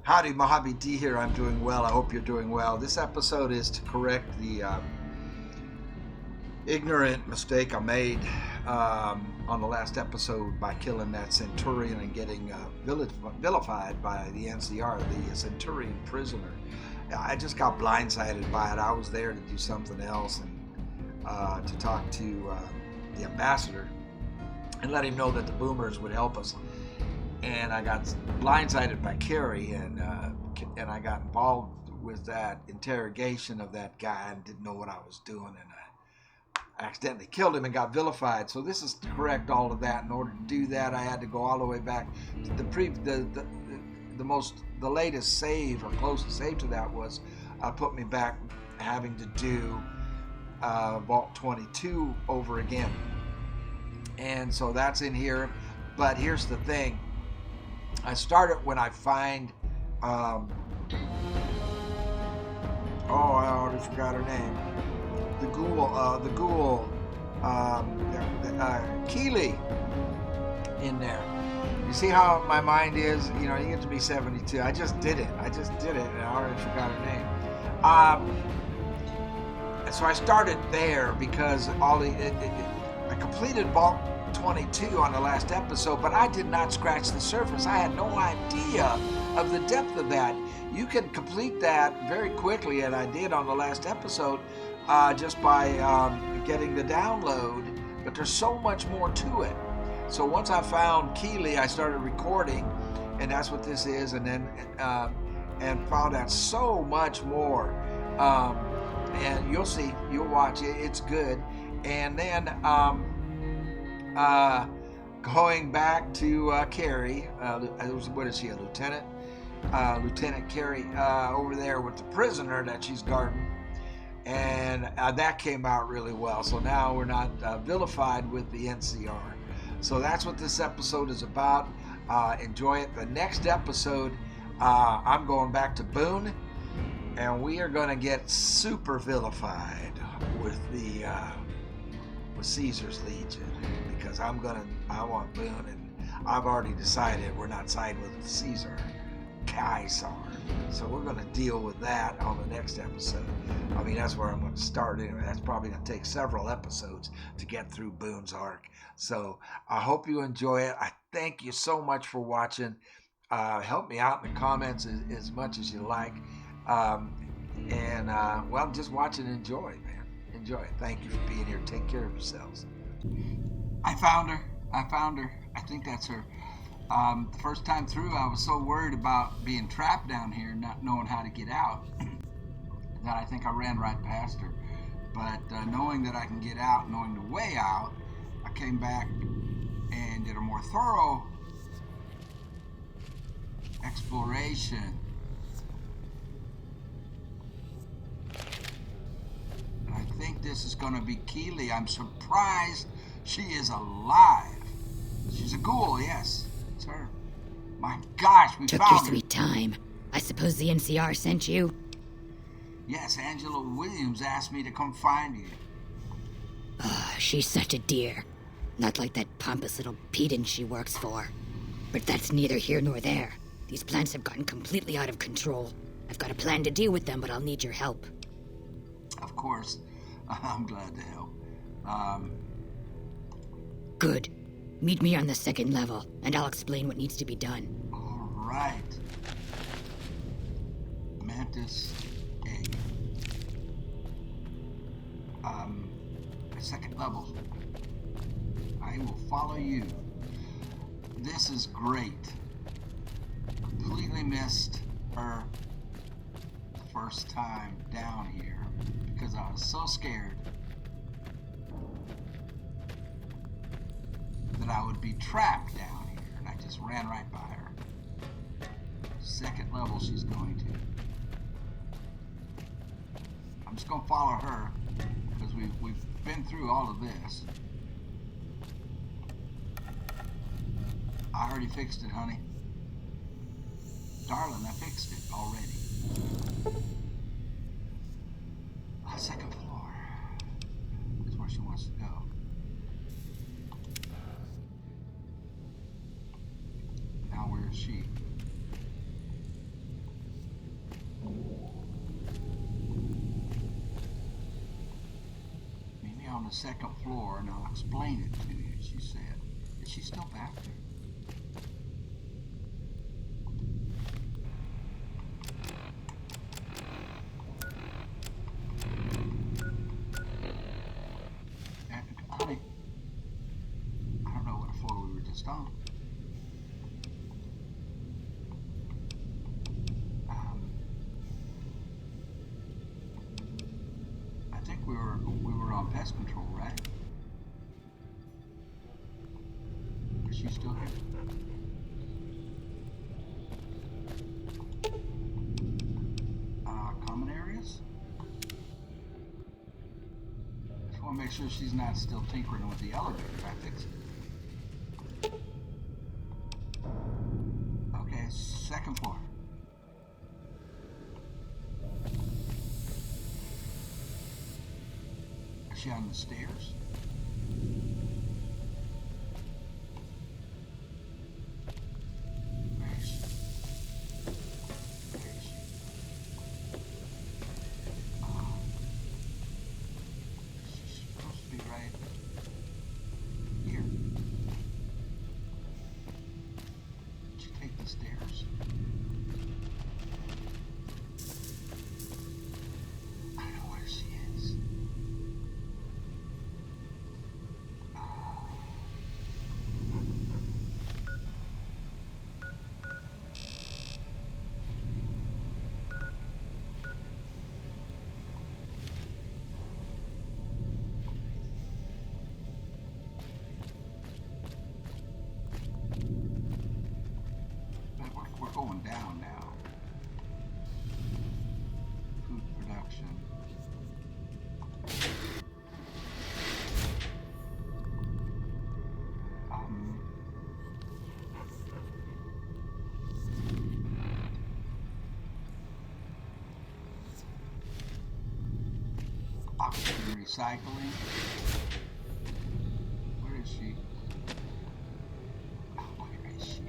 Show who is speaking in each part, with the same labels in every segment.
Speaker 1: Howdy, Mojave D here. I'm doing well. I hope you're doing well. This episode is to correct the ignorant mistake I made on the last episode by killing that Centurion and getting vilified by the NCR, the Centurion prisoner. I just got blindsided by it. I was there to do something else and to talk to the ambassador and let him know that the boomers would help us. And I got blindsided by Keely, and I got involved with that interrogation of that guy and didn't know what I was doing, and I accidentally killed him and got vilified. So this is to correct all of that. In order to do that, I had to go all the way back to the latest save or closest save to that was put me back having to do Vault 22 over again, and so that's in here. But here's the thing. I start it when I find, I already forgot her name. Keely in there. You see how my mind is? You know, you get to be 72. I just did it, and I already forgot her name. So I started there because I completed Vault 22 on the last episode, but I did not scratch the surface. I had no idea of the depth of that. You can complete that very quickly, and I did on the last episode just by getting the download, but there's so much more to it. So once I found Keely, I started recording, and that's what this is, and then and found out so much more. And you'll see, you'll watch it, it's good. And then going back to Carrie, what is she, a lieutenant? Lieutenant Carrie over there with the prisoner that she's guarding, and that came out really well. So now we're not vilified with the NCR. So that's what this episode is about. Enjoy it. The next episode, I'm going back to Boone, and we are going to get super vilified with the with Caesar's Legion, because I want Boone, and I've already decided we're not siding with Caesar, Caesar. So we're going to deal with that on the next episode. I mean, that's where I'm going to start anyway. That's probably going to take several episodes to get through Boone's arc. So I hope you enjoy it. I thank you so much for watching. Help me out in the comments as much as you like. Well, just watch and enjoy, man. Enjoy it. Thank you for being here. Take care of yourselves. I found her. I think that's her. The first time through, I was so worried about being trapped down here, not knowing how to get out, that I think I ran right past her. But knowing that I can get out, knowing the way out, I came back and did a more thorough exploration. And I think this is going to be Keely. I'm surprised she is alive. She's a ghoul, yes. It's her. My gosh, we
Speaker 2: Took
Speaker 1: found
Speaker 2: your
Speaker 1: her.
Speaker 2: sweet time. I suppose the NCR sent you?
Speaker 1: Yes, Angela Williams asked me to come find you.
Speaker 2: She's such a dear. Not like that pompous little pedant she works for. But that's neither here nor there. These plants have gotten completely out of control. I've got a plan to deal with them, but I'll need your help.
Speaker 1: Of course. I'm glad to help.
Speaker 2: Good. Meet me on the second level, and I'll explain what needs to be done.
Speaker 1: All right. Mantis egg. Second level. I will follow you. This is great. Completely missed her the first time down here because I was so scared that I would be trapped down here, and I just ran right by her. Second level she's going to. I'm just going to follow her because we've been through all of this. I already fixed it, honey. Darling, I fixed it already. Second floor is where she wants to go. Now where is she? the second floor and I'll explain it to you, she said. Is she still back there? Honey, I don't know what floor we were just on. I think we were on pest control, right? Is she still here? Common areas? Just want to make sure she's not still tinkering with the elevator. I fix it. Okay, second floor. Is she on the stairs? Where is she? Where is she? She's supposed to be right here. Did she take the stairs? I don't know where she is. We're going down now. Food production. Oxygen recycling. Where is she? Where is she?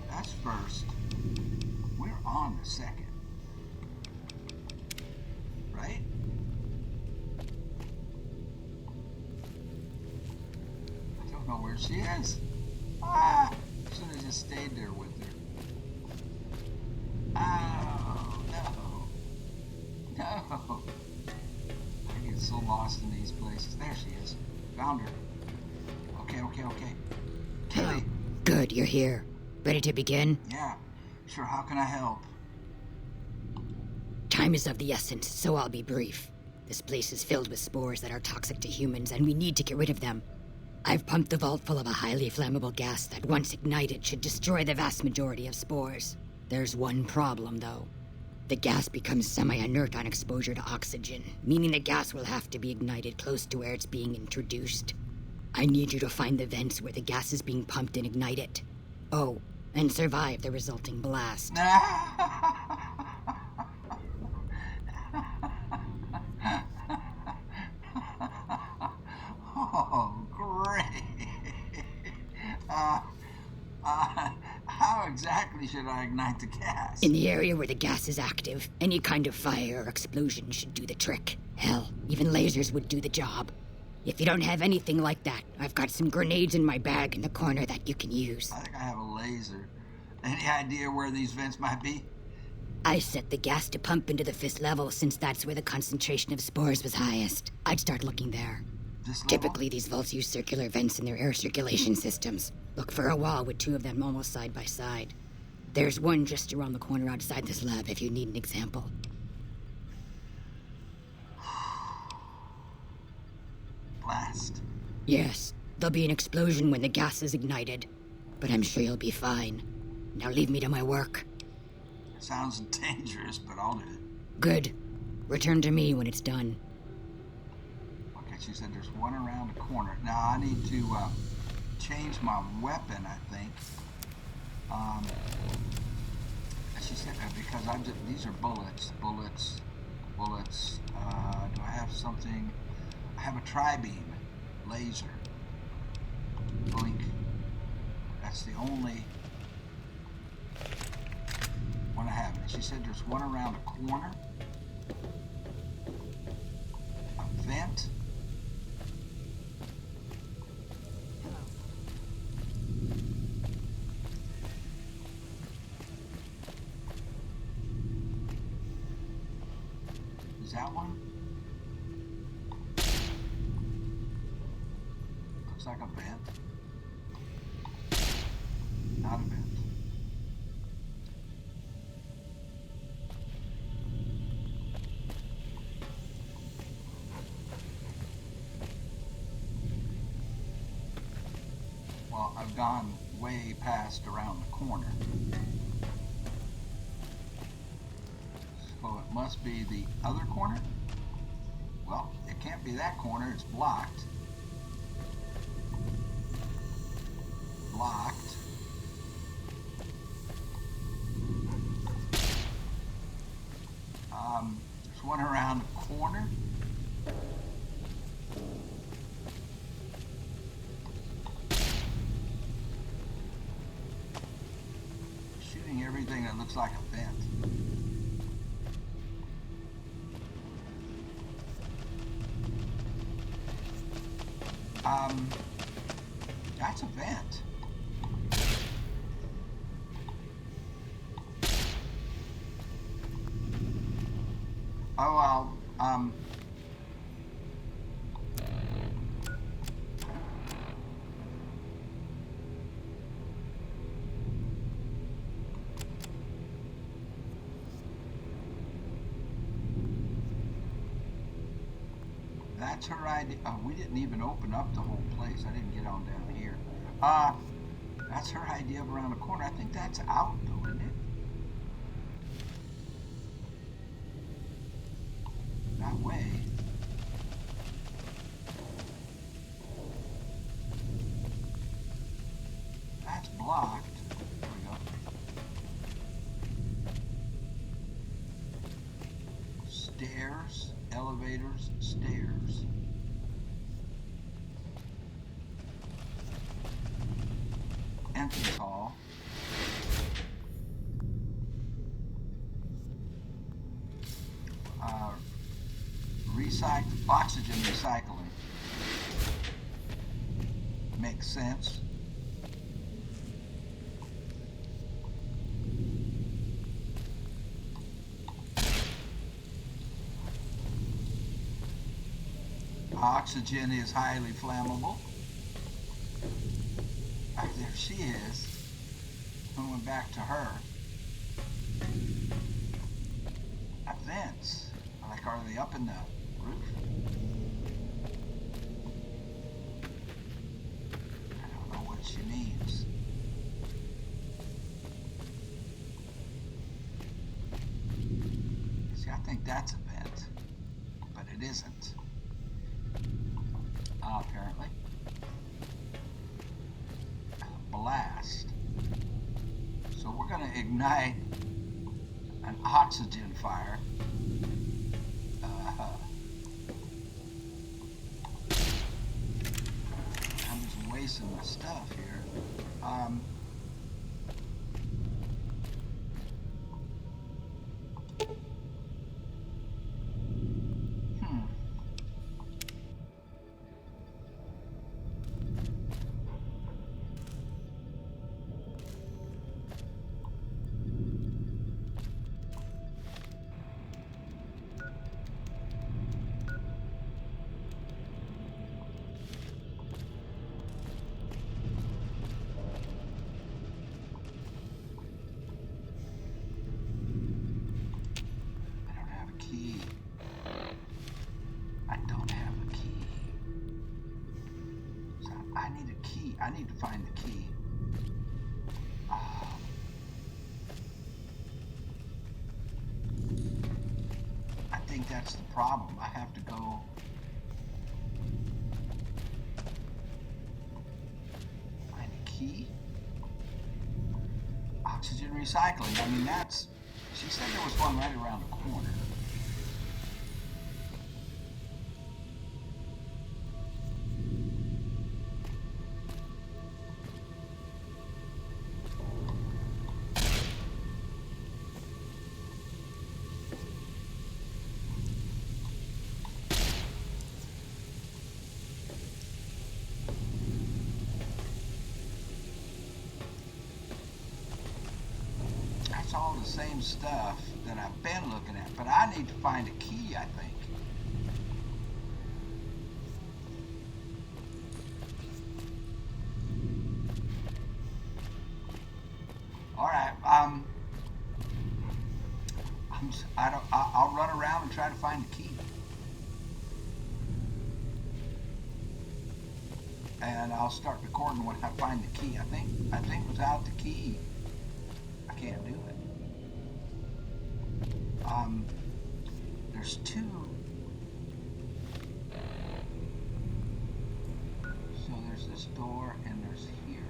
Speaker 1: That's first. We're on the second. Right? I don't know where she is. Should have just stayed there with her. Oh, no. No. I get so lost in these places. There she is. Found her. Okay. Keely.
Speaker 2: Good, you're here. Ready to begin?
Speaker 1: Yeah. Sure, how can I help?
Speaker 2: Time is of the essence, so I'll be brief. This place is filled with spores that are toxic to humans, and we need to get rid of them. I've pumped the vault full of a highly flammable gas that, once ignited, should destroy the vast majority of spores. There's one problem, though. The gas becomes semi-inert on exposure to oxygen, meaning the gas will have to be ignited close to where it's being introduced. I need you to find the vents where the gas is being pumped and ignite it. Oh, and survive the resulting blast.
Speaker 1: Oh, great. How exactly should I ignite the gas?
Speaker 2: In the area where the gas is active, any kind of fire or explosion should do the trick. Hell, even lasers would do the job. If you don't have anything like that, I've got some grenades in my bag in the corner that you can use.
Speaker 1: I think I have a laser. Any idea where these vents might be?
Speaker 2: I set the gas to pump into the 5th level since that's where the concentration of spores was highest. I'd start looking there.
Speaker 1: This level?
Speaker 2: Typically, these vaults use circular vents in their air circulation systems. Look for a wall with 2 of them almost side by side. There's one just around the corner outside this lab if you need an example.
Speaker 1: Blast.
Speaker 2: Yes, there'll be an explosion when the gas is ignited. But I'm sure you'll be fine. Now leave me to my work.
Speaker 1: Sounds dangerous, but I'll do it.
Speaker 2: Good. Return to me when it's done.
Speaker 1: Okay, she said there's one around the corner. Now I need to change my weapon, I think. She said that because these are bullets. Do I have something? I have a tri-beam laser. Blink. That's the only one I have. She said there's one around the corner. A vent. Is that one? Looks like a vent. Not a vent. Well, I've gone way past around the corner. So it must be the other corner? Well, it can't be that corner, it's blocked. Blocked. There's one around the corner. Shooting everything that looks like a vent. That's a vent. Oh, well, that's her idea. Oh, we didn't even open up the whole place. I didn't get on down here. That's her idea of around the corner. I think that's out, though, isn't it? That way. That's blocked. There we go. Stairs, elevators, stairs. Entrance hall. Oxygen recycling. Makes sense. Oxygen is highly flammable. Ah, there she is. Going back to her. Vents. Like, are they up in the roof? I don't know what she means. See, I think that's a vent, but it isn't. Apparently. Blast. So we're going to ignite an oxygen fire. I'm just wasting my stuff here. I need to find the key. I think that's the problem. I have to go. Find a key. Oxygen recycling. I mean, that's. She said there was one right around the corner. it's all the same stuff that I've been looking at, but I need to find a key, I think. All right, I'll run around and try to find the key. And I'll start recording when I find the key. I think without the key, I can't do it. There's two. So there's this door and there's here.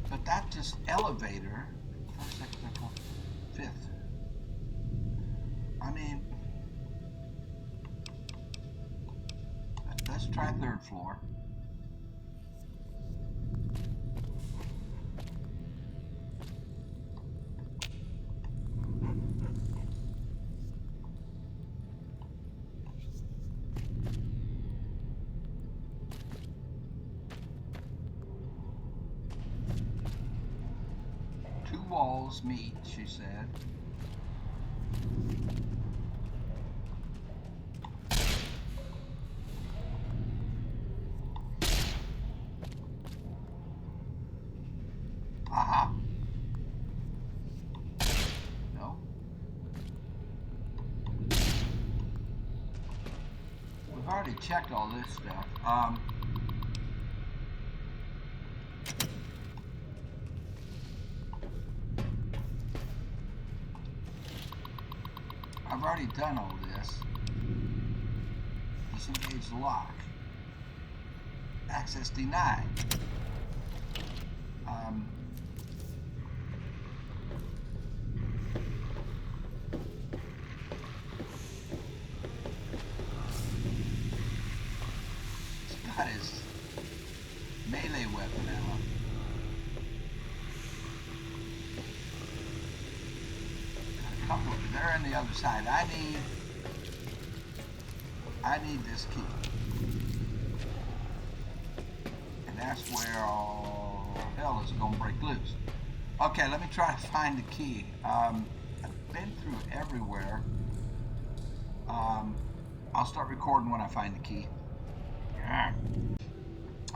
Speaker 1: But that's just elevator. First, second, third, fourth, fifth. I mean, let's try third floor. Two walls meet, she said. No. We've already checked all this stuff. I've already done all this. Disengage the lock. Access denied. He's got his melee weapon out. They're on the other side. I need this key. And that's where all hell is gonna break loose. Okay, let me try to find the key. I've been through everywhere. I'll start recording when I find the key.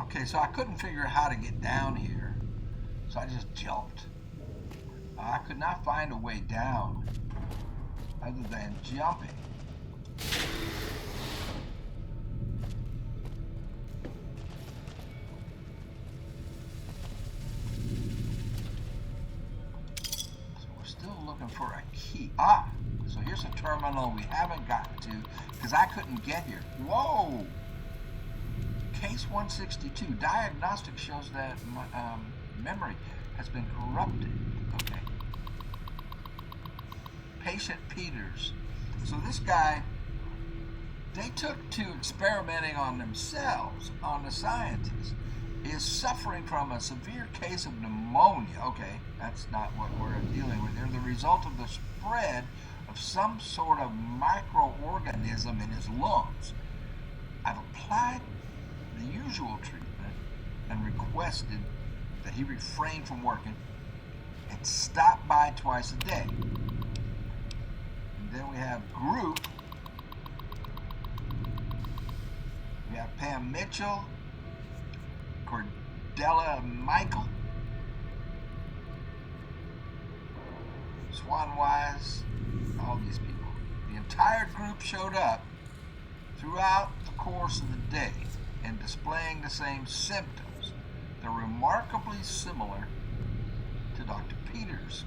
Speaker 1: Okay, so I couldn't figure out how to get down here, so I just jumped. I could not find a way down other than jumping. So we're still looking for a key. So here's a terminal we haven't gotten to because I couldn't get here. Whoa! Case 162. Diagnostic shows that memory has been corrupted. Okay. Patient Peters. So this guy, they took to experimenting on themselves, on the scientists, is suffering from a severe case of pneumonia. Okay, that's not what we're dealing with. They're the result of the spread of some sort of microorganism in his lungs. I've applied the usual treatment and requested that he refrain from working and stop by twice a day. And then we have group. We have Pam Mitchell, Cordella Michael, Swan Wise, all these people. The entire group showed up throughout the course of the day and displaying the same symptoms. They're remarkably similar to Dr. Peters'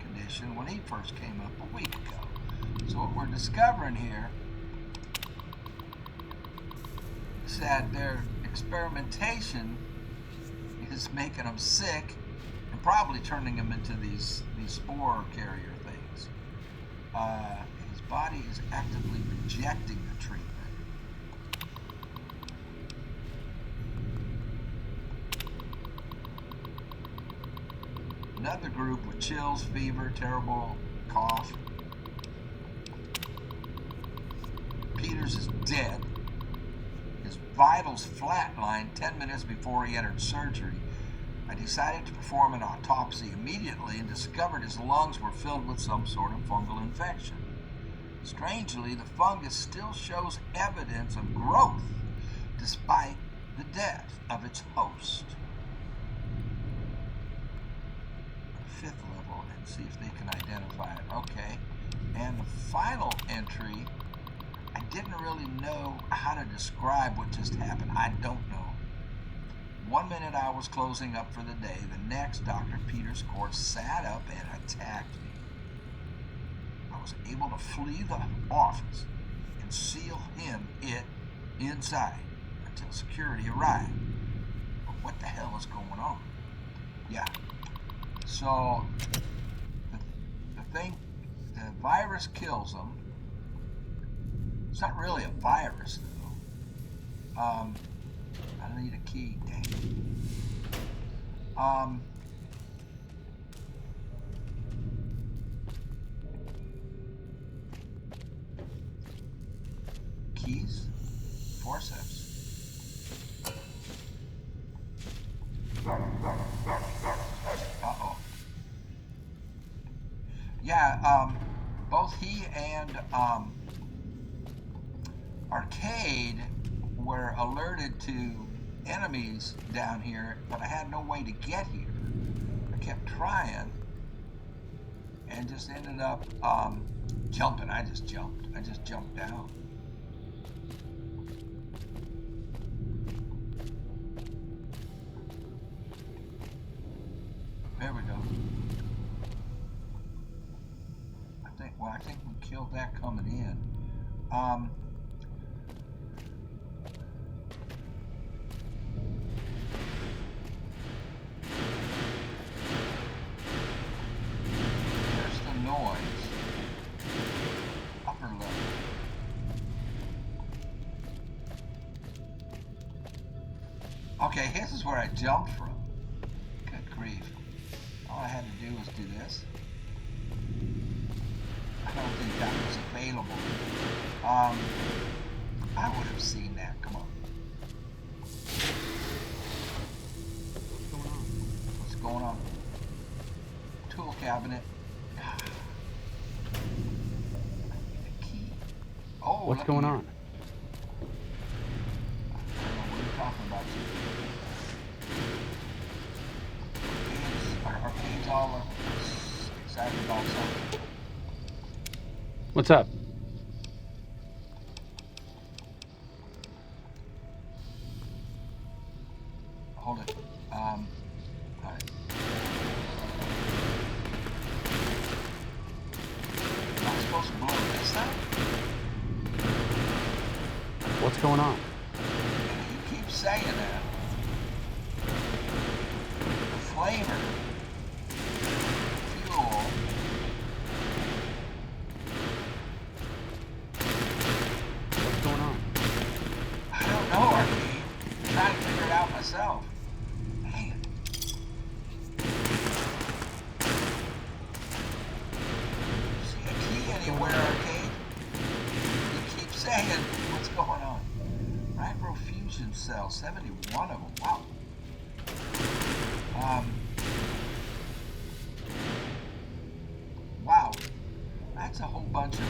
Speaker 1: condition when he first came up a week ago. So what we're discovering here is that their experimentation is making them sick and probably turning them into these spore carrier things. His body is actively rejecting the treatment. Another group with chills, fever, terrible cough. Peters is dead. his vitals flatlined 10 minutes before he entered surgery. I decided to perform an autopsy immediately and discovered his lungs were filled with some sort of fungal infection. Strangely, the fungus still shows evidence of growth despite the death of its host. Fifth level, and see if they can identify it. Okay. And the final entry, I didn't really know how to describe what just happened. I don't know. 1 minute I was closing up for the day. The next, Dr. Peter's court sat up and attacked me. I was able to flee the office and seal it inside until security arrived. But what the hell is going on? Yeah. So, the virus kills them. It's not really a virus, though. I need a key. Dang it. Keys? Forceps. Uh-oh. Yeah, both he and Arcade were alerted to enemies down here, but I had no way to get here. I kept trying and just ended up jumping. I just jumped down. There we go. I think we killed that coming in. There's the noise. Upper level. Okay, this is where I jumped from. Good grief. All I had to do was do this. I don't think that was available. I would have seen that. Come on. What's going on? Tool cabinet. I need a key. Oh,
Speaker 3: what's going on?
Speaker 1: I don't know what you're talking about. Our kids all excited about something.
Speaker 3: What's up?
Speaker 1: Hold it. Alright. Am I supposed to blow this up?
Speaker 3: What's going on?
Speaker 1: You keep saying that. The flavor. Fuel.
Speaker 3: What's going on?
Speaker 1: I don't know, Arcade. I'm trying to figure it out myself. Dang it. See a key anywhere, Arcade? You keep saying what's going on. Microfusion cells, 71 of them. Wow. Wow. That's a whole bunch of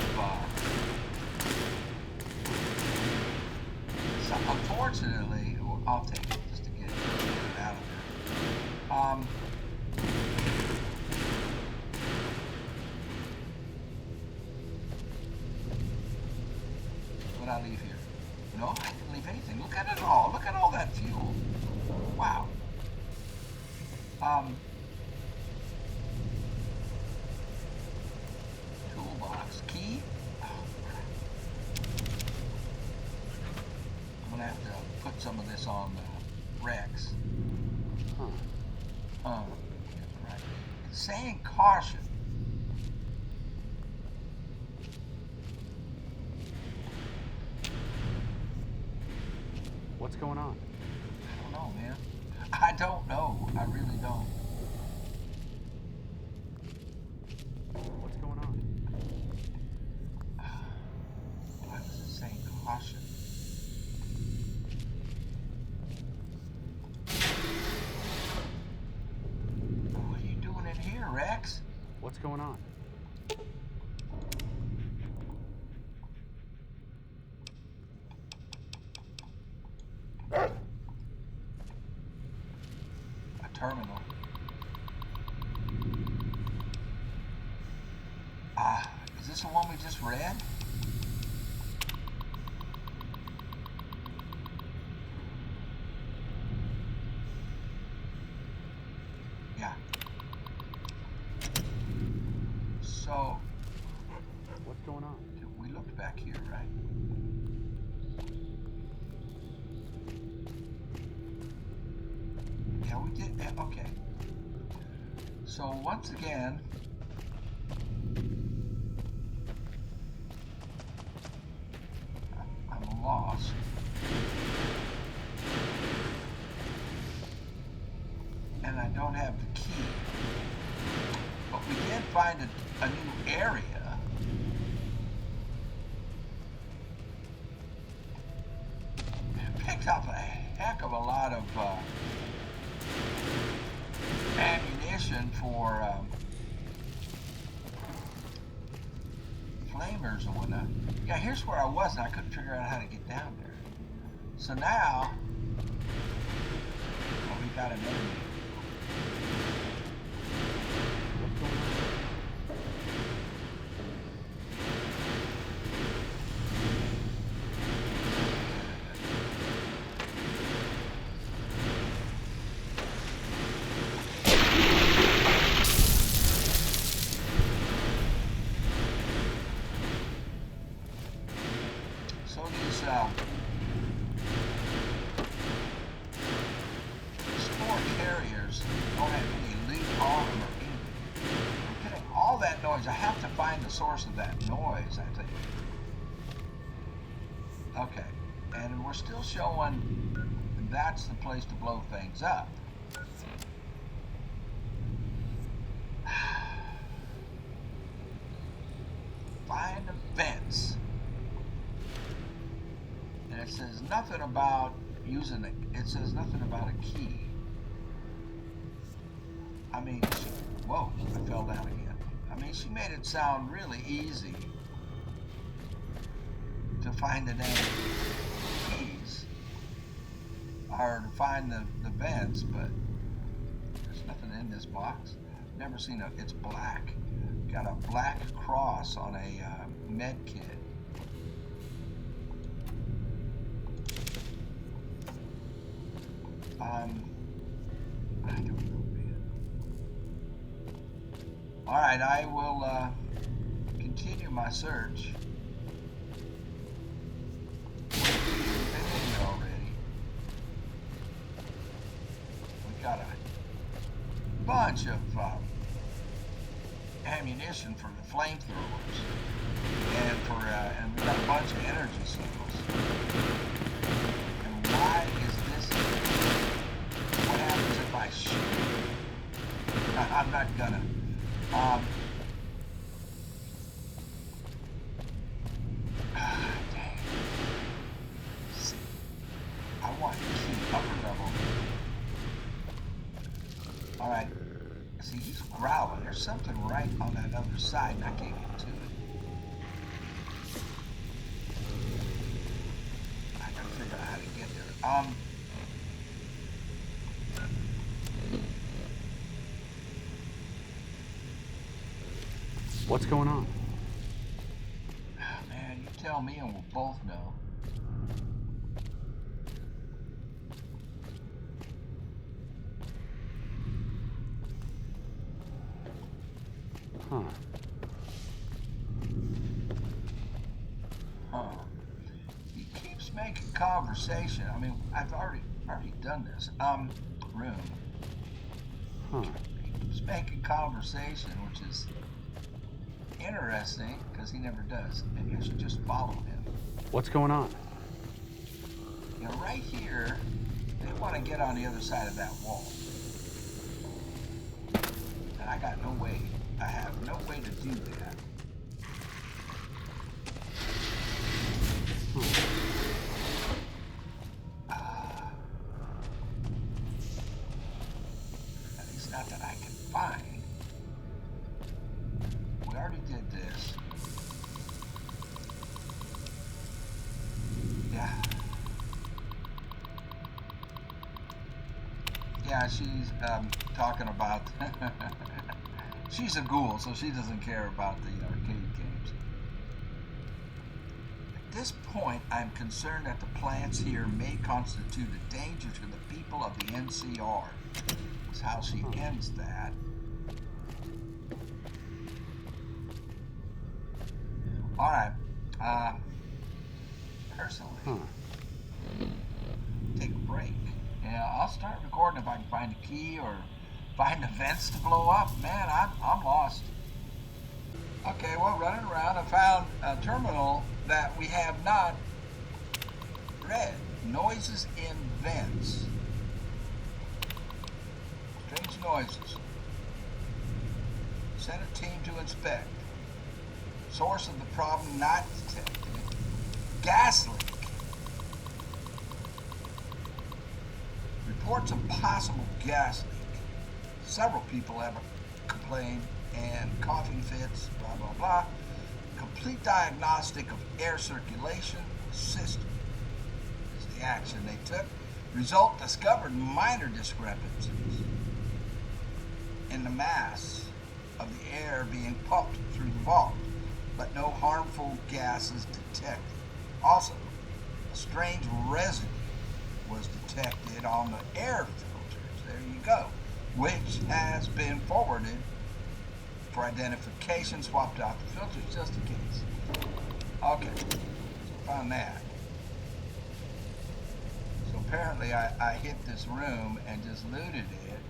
Speaker 1: so unfortunately, I'll take it just to get it out of there. What I leave here? No, I didn't leave anything. Look at it all. Look at all that fuel. Wow. Toolbox key. Oh, crap. I'm gonna have to put some of this on Rex. Right. It's saying caution.
Speaker 3: What's going on?
Speaker 1: I don't know, man. I don't know. I really don't.
Speaker 3: What's going on?
Speaker 1: Why was it saying caution?
Speaker 3: What's going on?
Speaker 1: A terminal. Is this the one we just read? Yeah. So,
Speaker 3: What's going on?
Speaker 1: we looked back here, right? Yeah, we did. Okay. So once again, I'm lost. And I don't have the key. But we did find a new area. Picked up a heck of a lot of ammunition for flamers and whatnot. Yeah, here's where I was, and I couldn't figure out how to get down there. So now, well, we got an enemy.
Speaker 3: What's going on?
Speaker 1: So these spore carriers don't have any lead on them or anything. I'm getting all that noise. I have to find the source of that noise, I think. Okay, and we're still showing that's the place to blow things up. Find the vents. And it says nothing about using it. It says nothing about a key. I mean, whoa, I fell down again. I mean, she made it sound really easy to find the damn keys. Or to find the vents, but there's nothing in this box. Never seen a, it's black. Got a black cross on a med kit. I don't know, man. Alright, I will continue my search. Been in here already. We got a bunch of ammunition for the flamethrowers, and we got a bunch of energy cells. And why is this? What happens if I shoot? I'm not gonna. Dang. See, I want to keep upper level. All right. See, he's growling. There's something right on that other side, and I can't get to it. I gotta figure out how to get there.
Speaker 3: What's going on?
Speaker 1: Man, you tell me and we'll both know.
Speaker 3: Huh.
Speaker 1: He keeps making conversation. I mean, I've already done this. Room.
Speaker 3: Huh.
Speaker 1: He keeps making conversation, which is interesting because he never does. Maybe I should just follow him.
Speaker 3: What's going on?
Speaker 1: You know, right here, they want to get on the other side of that wall. And I got no way. I have no way to do that. At least not that I can find. Yeah, she's talking about. She's a ghoul, so she doesn't care about the arcade games. At this point, I'm concerned that the plants here may constitute a danger to the people of the NCR. That's how she ends that. All right. Personally, take a break. Yeah, I'll start recording if I can find a key or find the vents to blow up. Man, I'm lost. Okay, well, running around, I found a terminal that we have not read. Noises in vents. Strange noises. Send a team to inspect. Source of the problem not detected. Gas leak. Reports of possible gas leak. Several people have complained, and coughing fits, blah, blah, blah. Complete diagnostic of air circulation system is the action they took. Result, discovered minor discrepancies in the mass of the air being pumped through the vault, but no harmful gases detected. Also, a strange residue was detected on the air filters, there you go, which has been forwarded for identification, swapped out the filters just in case. Okay, so found that. So apparently I hit this room and just looted it,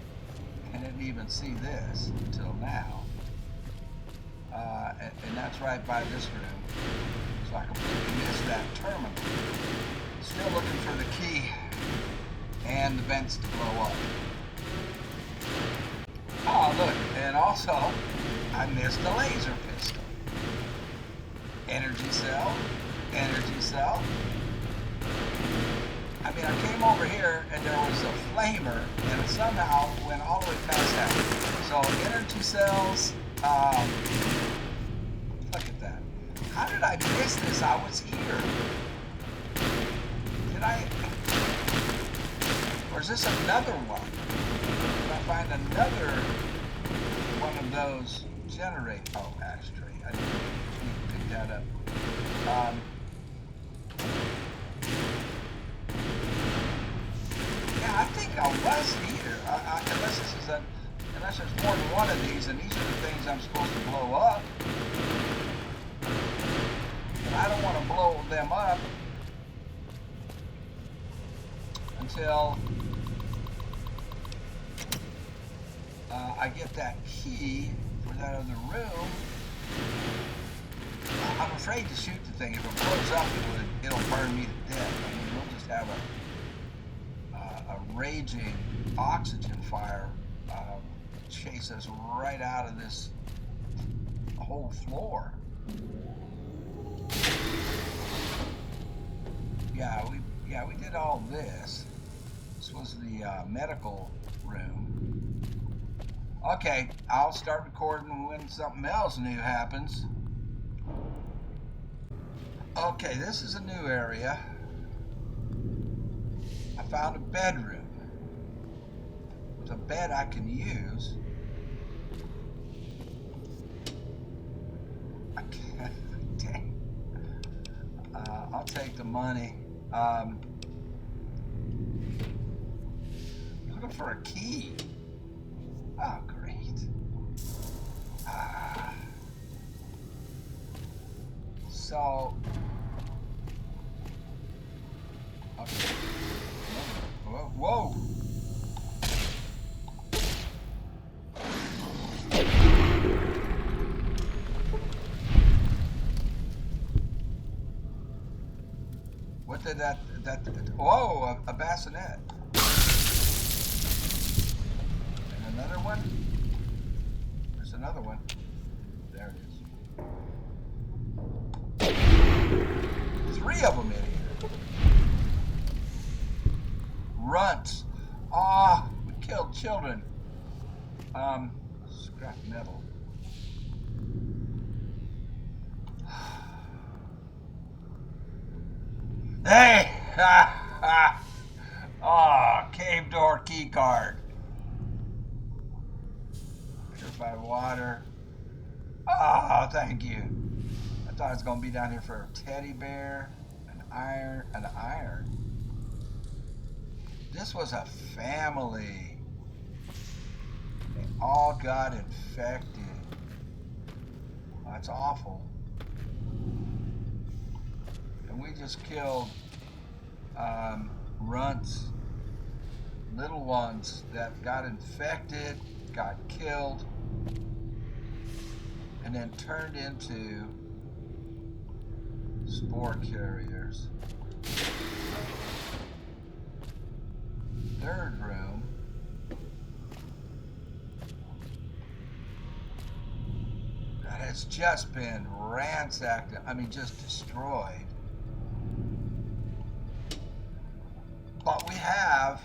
Speaker 1: and didn't even see this until now. And that's right by this room. So I completely missed that terminal. Still looking for the key and the vents to blow up. Oh, look, and also, I missed a laser pistol. Energy cell, energy cell. I mean, I came over here and there was a flamer, and it somehow went all the way past that. So, energy cells, look at that. How did I miss this? I was here. Did I? Or is this another one? Did I find another one of those generate? Oh, ashtray. I need to pick that up. Yeah, I think I was here. Unless there's more than one of these, and these are the things I'm supposed to blow up. But I don't want to blow them up until I get that key for that other room. I'm afraid to shoot the thing. If it blows up, it'll burn me to death. I mean, we'll just have a raging oxygen fire chase us right out of this whole floor. Yeah, we did all this. This was the medical room. Okay, I'll start recording when something else new happens. Okay, this is a new area. I found a bedroom. It's a bed I can use. I can't. Dang. I'll take the money. Looking for a key. Oh, great. So, okay. Whoa. What did that, whoa, a bassinet. And another one? There's another one. There it is. 3 of them in here. Runts. Ah, we killed children. Scrap metal. Hey! Oh, cave door key card. Purified water. Oh, thank you. I thought I was going to be down here for a teddy bear, an iron. This was a family. They all got infected. Oh, that's awful. And we just killed runts, little ones that got infected, got killed, and then turned into spore carriers. Third room. That has just been ransacked. I mean, just destroyed. But we have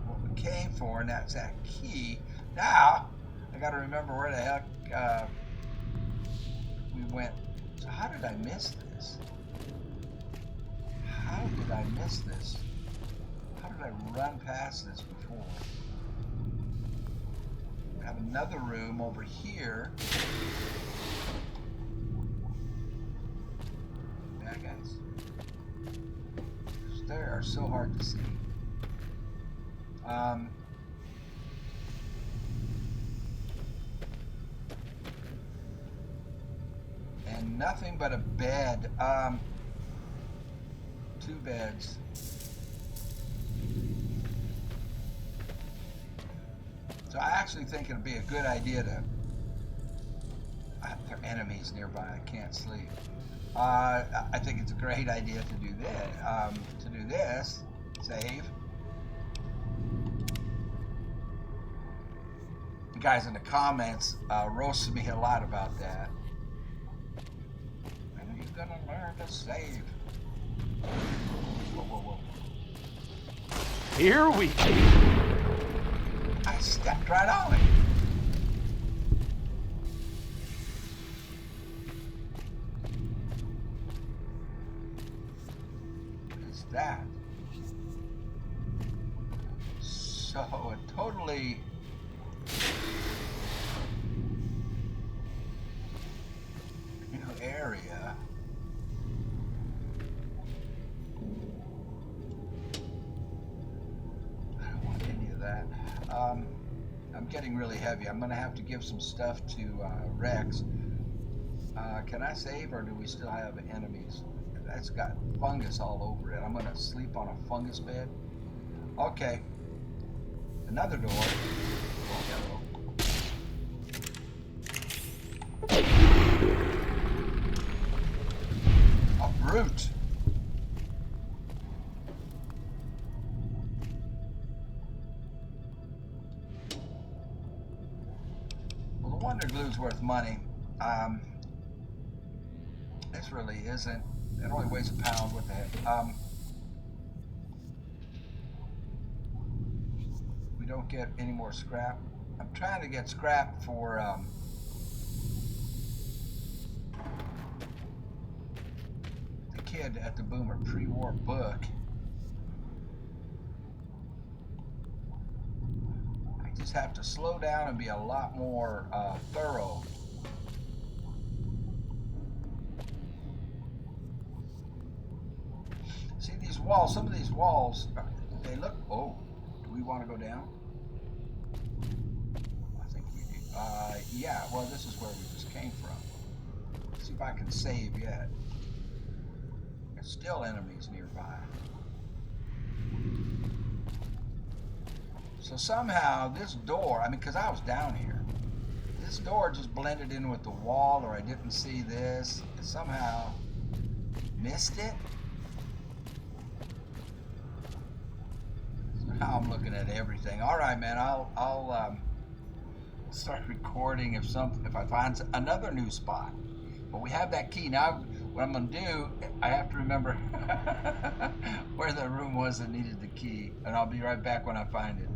Speaker 1: what we came for, and that's that key. Now, I got to remember where the heck we went. So how did I miss this? How did I miss this? How did I run past this before? We have another room over here. Yeah, guys. They are so hard to see. And nothing but a bed. 2 beds. So I actually think it'd be a good idea to. There are enemies nearby. I can't sleep. I think it's a great idea to do this. Save. The guys in the comments roasted me a lot about that. When are you gonna learn to save? Whoa, whoa, whoa.
Speaker 3: Here we go.
Speaker 1: I stepped right on it. That. So a totally new area. I don't want any of that. I'm getting really heavy. I'm gonna have to give some stuff to Rex. Can I save, or do we still have enemies? That's got fungus all over it. I'm gonna sleep on a fungus bed. Okay. Another door. Oh, a brute. Well, the Wonder Glue's worth money. This really isn't. It only weighs a pound. What the heck? We don't get any more scrap. I'm trying to get scrap for the kid at the Boomer pre-war book. I just have to slow down and be a lot more thorough. See these walls, some of these walls, they look, oh, do we want to go down? I think we do. Yeah, well, this is where we just came from. Let's see if I can save yet. There's still enemies nearby. So somehow this door, I mean, because I was down here, this door just blended in with the wall, or I didn't see this, and somehow missed it. Now I'm looking at everything. All right, man. I'll start recording if I find another new spot. But we have that key now. What I'm gonna do, I have to remember where the room was that needed the key, and I'll be right back when I find it.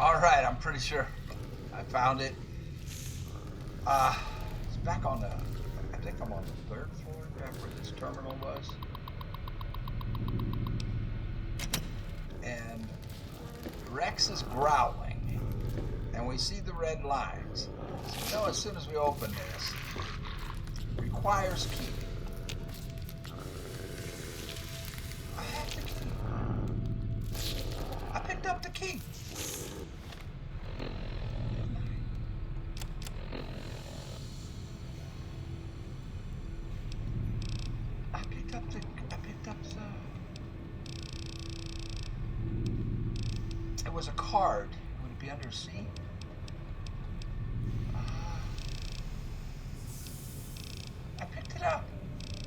Speaker 1: All right, I'm pretty sure I found it. It's back on the. I think I'm on the 3rd floor, back where this terminal was. And Rex is growling, and and we see the red lines. So as soon as we open this, requires key. I have the key. I picked up the key. I picked up the. It was a card. Would it be under C? I picked it up.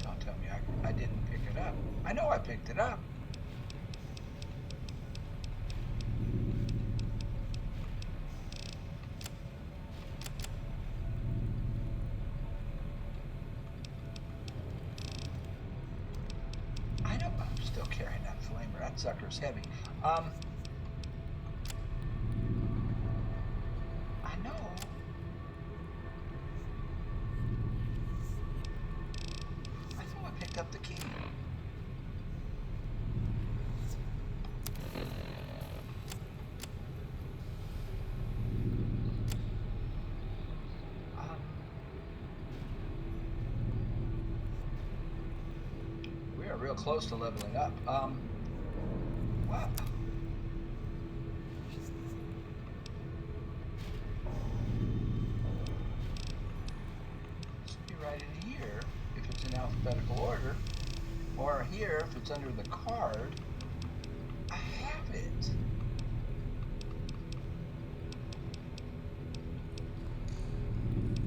Speaker 1: Don't tell me I didn't pick it up. I know I picked it up. I know I'm still carrying that flamer. That sucker's heavy. I know. I thought I picked up the key. We are real close to leveling up. What? Should be right in here if it's in alphabetical order, or here if it's under the card. I have it.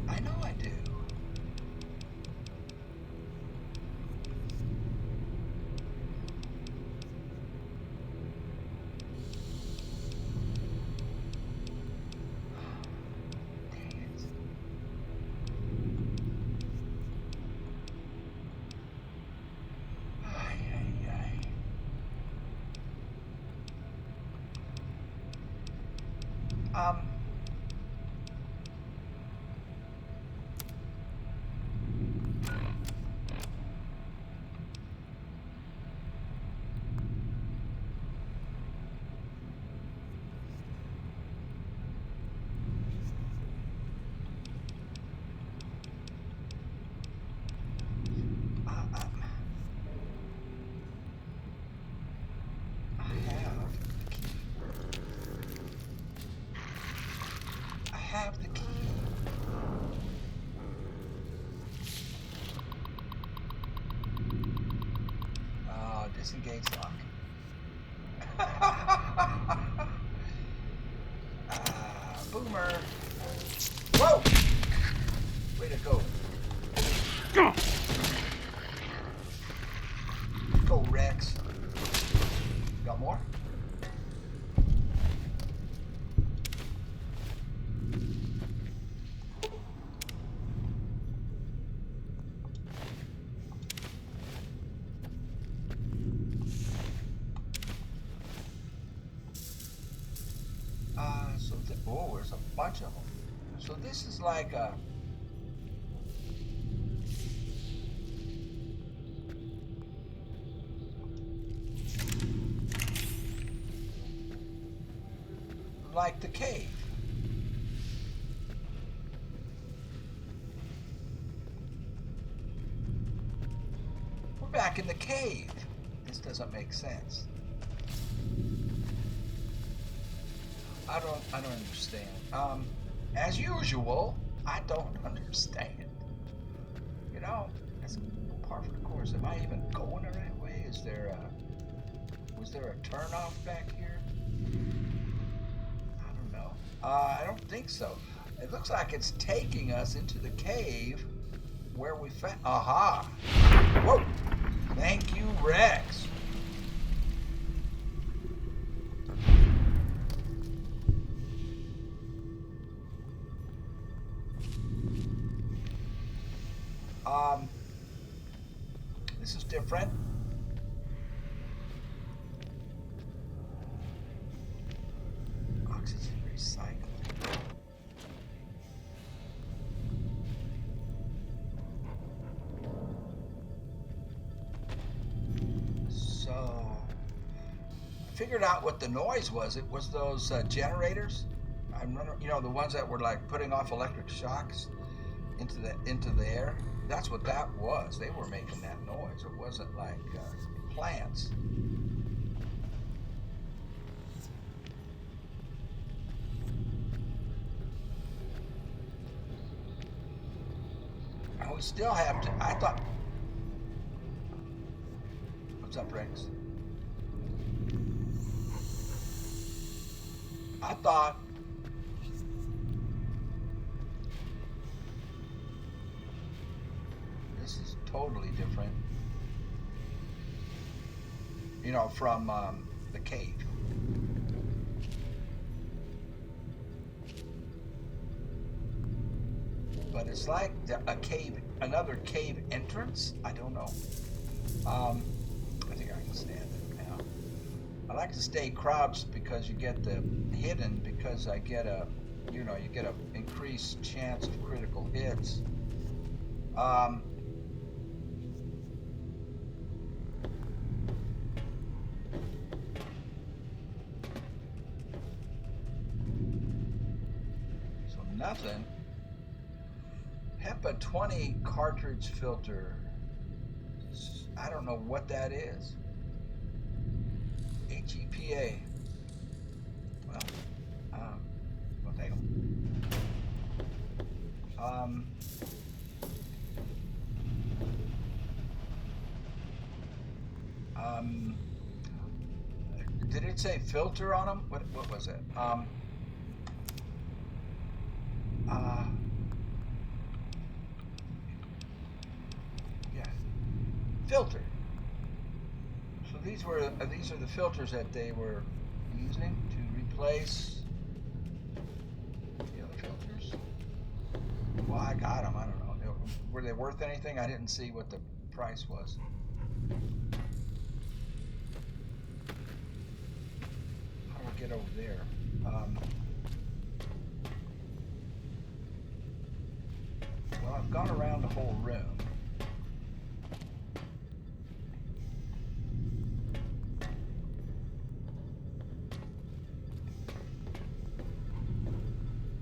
Speaker 1: I know I do. Dang it. Ay, ay, ay. I have the key. Oh, disengage lock. Boomer. Whoa! Way to go. Go, Rex. Got more? Oh, there's a bunch of them. So this is like a... like the cave. We're back in the cave. This doesn't make sense. I don't understand. As usual, I don't understand. You know, that's par for the course. Am I even going the right way? Was there a turnoff back here? I don't know. I don't think so. It looks like it's taking us into the cave where we found. Aha! Whoa! Thank you, Rex. This is different. Oxygen recycling. So, I figured out what the noise was. It was those generators. I I remember, the ones that were like putting off electric shocks into the air. That's what that was. They were making that noise. It wasn't like plants. And we still have to. I thought. What's up, Rex? I thought. This is totally different. From the cave. But it's like another cave entrance. I don't know. I think I can stand it now. I like to stay crouched because you get the hidden, because I get you get a increased chance of critical hits. Nothing. HEPA 20 cartridge filter. I don't know what that is. HEPA. Well, we'll take them. Did it say filter on them? What was it? Yeah, filter. So these are the filters that they were using to replace the other filters. Well, I got them. I don't know. Were they worth anything? I didn't see what the price was. How do I get over there? Well, I've gone around the whole room.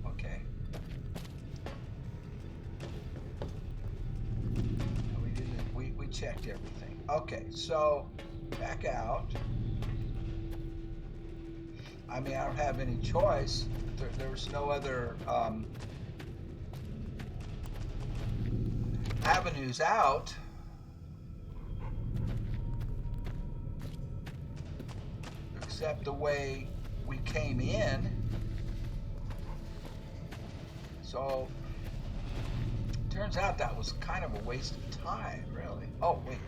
Speaker 1: Okay. We checked everything. Okay, so back out. I mean, I don't have any choice. There's no other avenues out. Except the way we came in. So turns out that was kind of a waste of time, really. Oh, wait.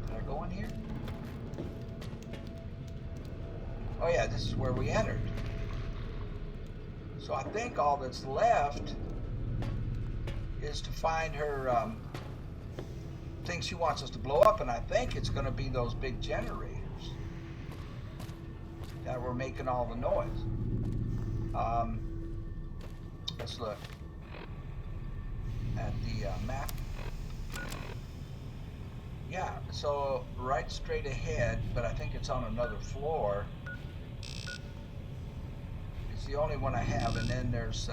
Speaker 1: Did I go in here? Oh yeah, this is where we entered. So I think all that's left is to find her thing she wants us to blow up, and I think it's going to be those big generators that were making all the noise. Let's look at the map. Yeah, so right straight ahead, but I think it's on another floor. It's the only one I have, and then there's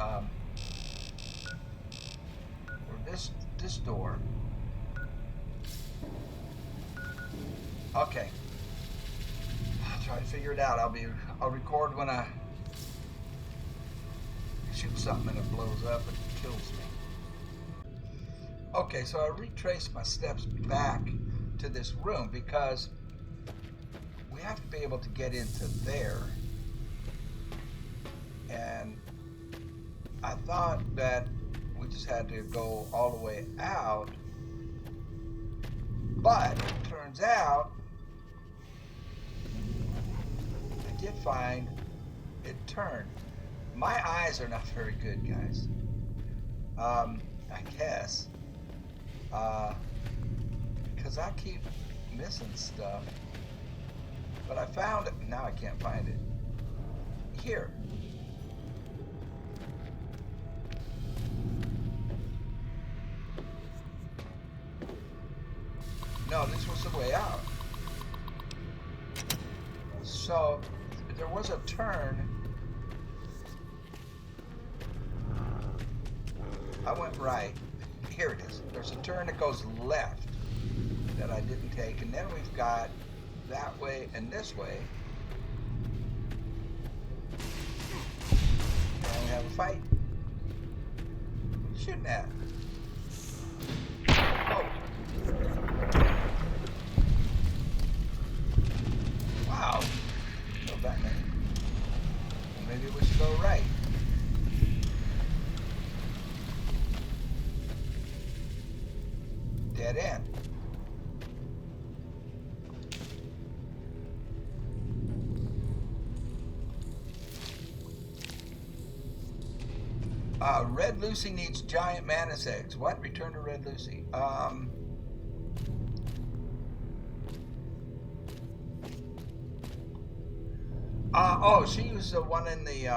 Speaker 1: this door. Okay. I'll try to figure it out. I'll record when I shoot something and it blows up and kills me. Okay, so I retraced my steps back to this room because we have to be able to get into there. And I thought that we just had to go all the way out, but it turns out I did find it turned. My eyes are not very good, guys. I guess because I keep missing stuff, but I found it. Now I can't find it here. No, this was the way out. So there was a turn. I went right. Here it is. There's a turn that goes left that I didn't take, and then we've got that way and this way. And we have a fight. What are you shooting at? Oh. Wow. Go back there. Well, maybe we should go right. Dead end. Red Lucy needs giant mantis eggs. What? Return to Red Lucy. Oh, she was the one in the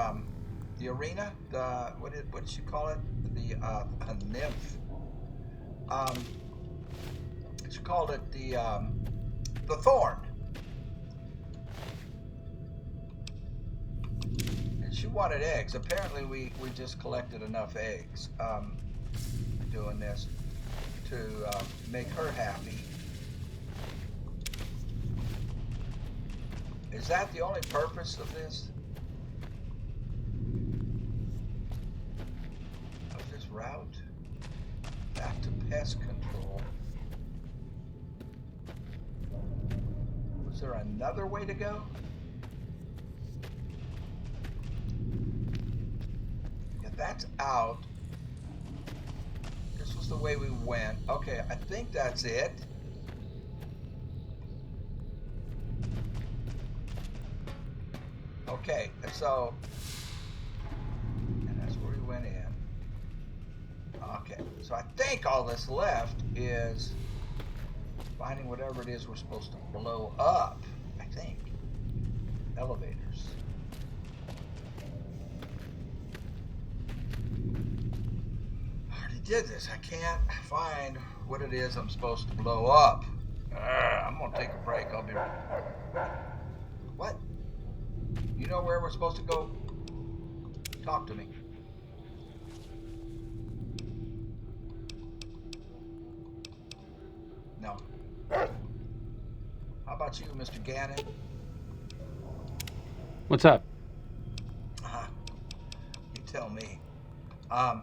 Speaker 1: arena. The what did she call it? The a nymph. She called it the Thorn. And she wanted eggs. Apparently we just collected enough eggs doing this to make her happy. Is that the only purpose of this? Of this route? Back to pest control. Was there another way to go? Yeah, that's out. This was the way we went. Okay, I think that's it. Okay, so, and that's where we went in. Okay, so I think all that's left is finding whatever it is we're supposed to blow up, I think. Elevators. I already did this. I can't find what it is I'm supposed to blow up. I'm gonna take a break. I'll be right back. What? You know where we're supposed to go? Talk to me. No. How about you, Mr. Gannon?
Speaker 3: What's up?
Speaker 1: You tell me. All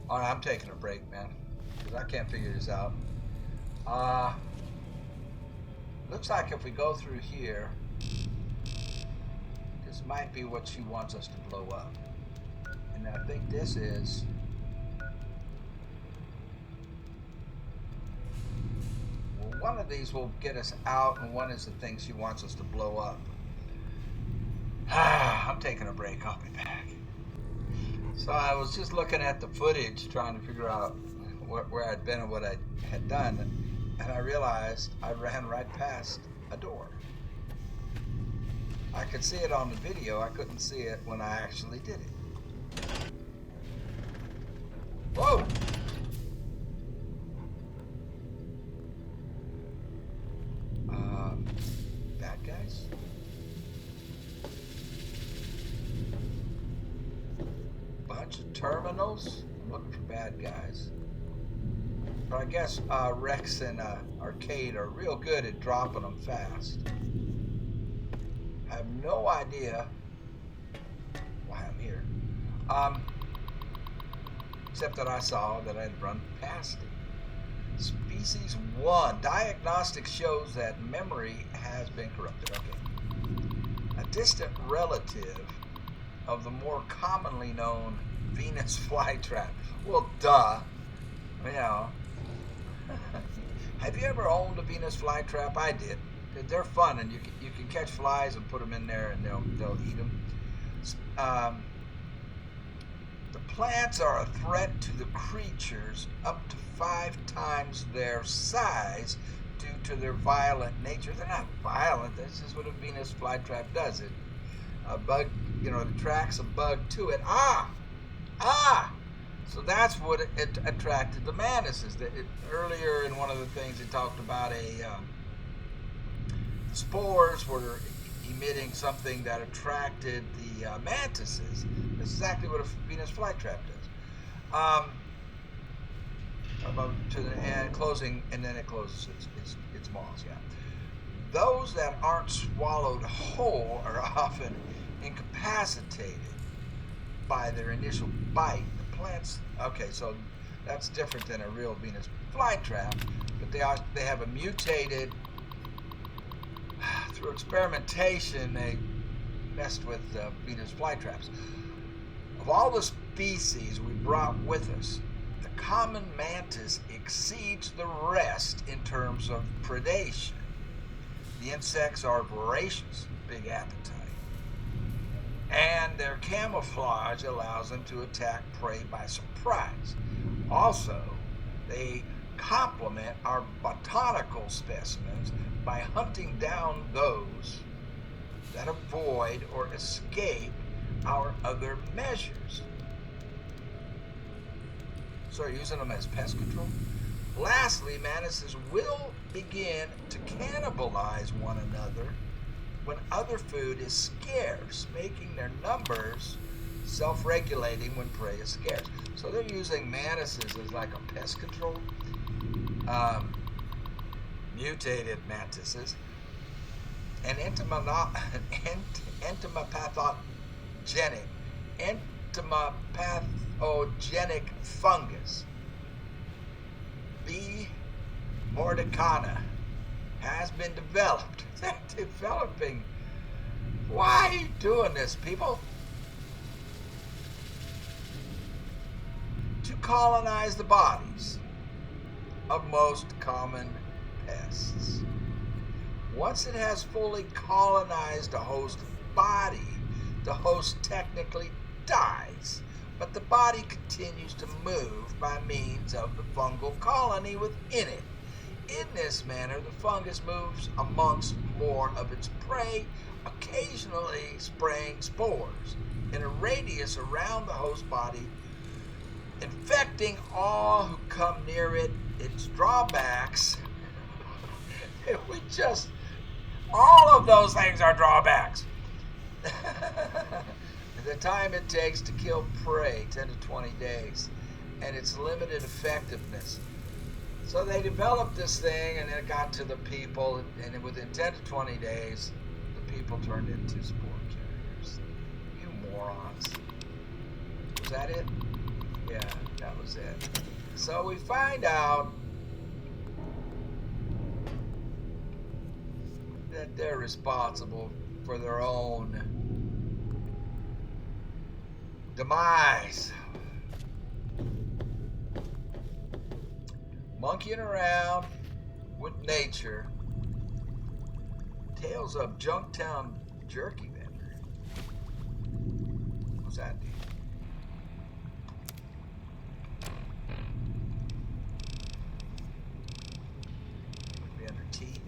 Speaker 1: right, I'm taking a break, man, because I can't figure this out. Looks like if we go through here, this might be what she wants us to blow up. And I think this is... Well, one of these will get us out, and one is the thing she wants us to blow up. I'm taking a break. I'll be back. So I was just looking at the footage, trying to figure out where I'd been and what I had done. And I realized I ran right past a door. I could see it on the video. I couldn't see it when I actually did it. Whoa! Bad guys? Bunch of terminals? I'm looking for bad guys. But I guess Rex and Arcade are real good at dropping them fast. I have no idea why I'm here. Except that I saw that I'd run past it. Species 1. Diagnostic shows that memory has been corrupted. Okay. A distant relative of the more commonly known Venus flytrap. Well, duh. You know. Have you ever owned a Venus flytrap? I did. They're fun, and you can catch flies and put them in there, and they'll eat them. The plants are a threat to the creatures up to 5 times their size due to their violent nature. They're not violent. That's just what a Venus flytrap does. A bug, attracts a bug to it. So that's what it attracted the mantises. Earlier in one of the things, it talked about spores were emitting something that attracted the mantises. That's exactly what a Venus flytrap does. About to the end, closing, and then it closes its maws. Yeah. Those that aren't swallowed whole are often incapacitated by their initial bite. The plants. Okay, so that's different than a real Venus flytrap, but they have a mutated. Through experimentation, they messed with Venus flytraps. Of all the species we brought with us, the common mantis exceeds the rest in terms of predation. The insects are voracious, big appetite, and their camouflage allows them to attack prey by surprise. Also, they complement our botanical specimens by hunting down those that avoid or escape our other measures. So using them as pest control. Lastly, mantises will begin to cannibalize one another when other food is scarce, making their numbers self-regulating when prey is scarce. So they're using mantises as like a pest control. Mutated mantises and entomopathogenic fungus, B. mordicana, has been developed. They're developing. Why are you doing this, people? To colonize the bodies of most common pests. Once it has fully colonized a host body, the host technically dies, but the body continues to move by means of the fungal colony within it. In this manner, the fungus moves amongst more of its prey, occasionally spraying spores in a radius around the host body, infecting all who come near it. Its drawbacks, all of those things are drawbacks. The time it takes to kill prey, 10 to 20 days, and its limited effectiveness. So they developed this thing, and it got to the people, and within 10 to 20 days, the people turned into spore carriers. You morons. Was that it? Yeah, that was it. So we find out that they're responsible for their own demise. Monkeying around with nature. Tales of Junktown Jerky Vendor. What's that do? Would be under T.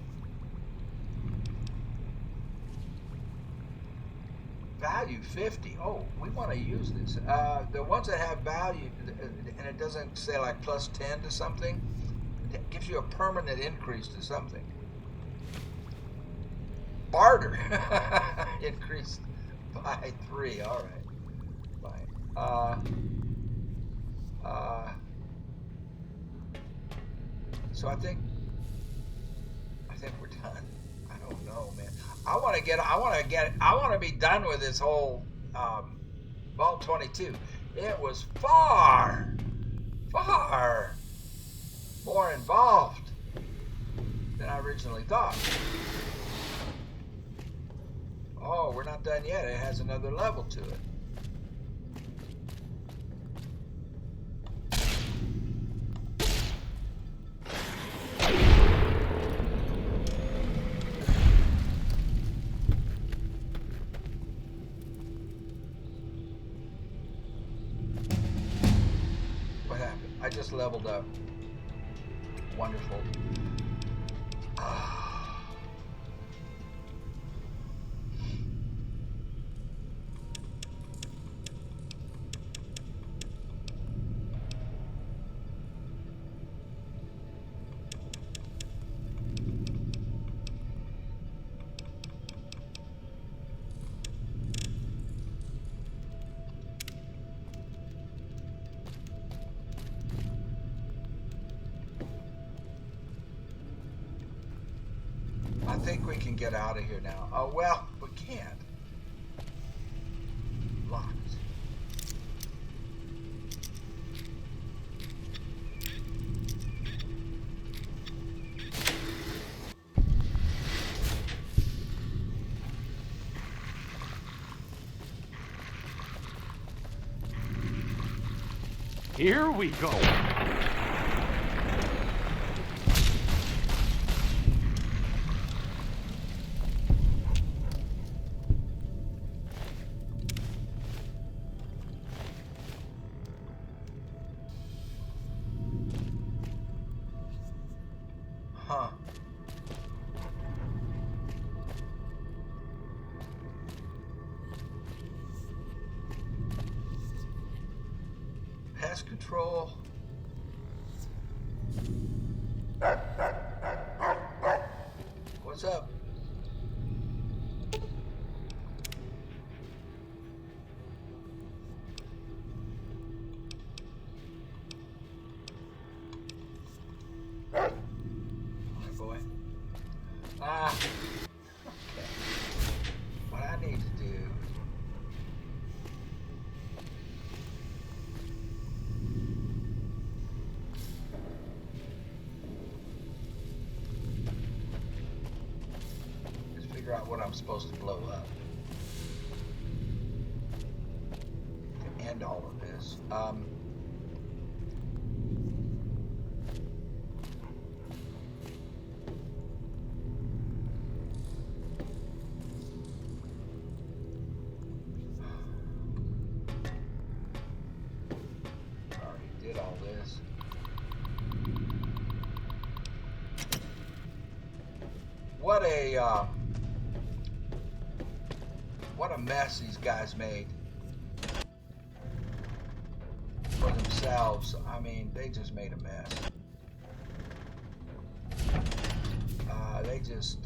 Speaker 1: Value 50. Oh, we want to use this. The ones that have value, and it doesn't say like plus 10 to something, it gives you a permanent increase to something. Barter increased by 3. All right. Fine. So I think we're done. I don't know, man. I want to be done with this whole Vault 22. It was far more involved than I originally thought. Oh, we're not done yet. It has another level to it. I just leveled up. Wonderful. think we can get out of here now. Oh, well, we can't. Locked.
Speaker 3: Here we go.
Speaker 1: Huh. Pest control. What's up? Hi, boy. Okay. What I need to do. Figure out what I'm supposed to blow up to end all of this. Already did all this. What a mess these guys made for themselves. I mean, they just made a mess. They just,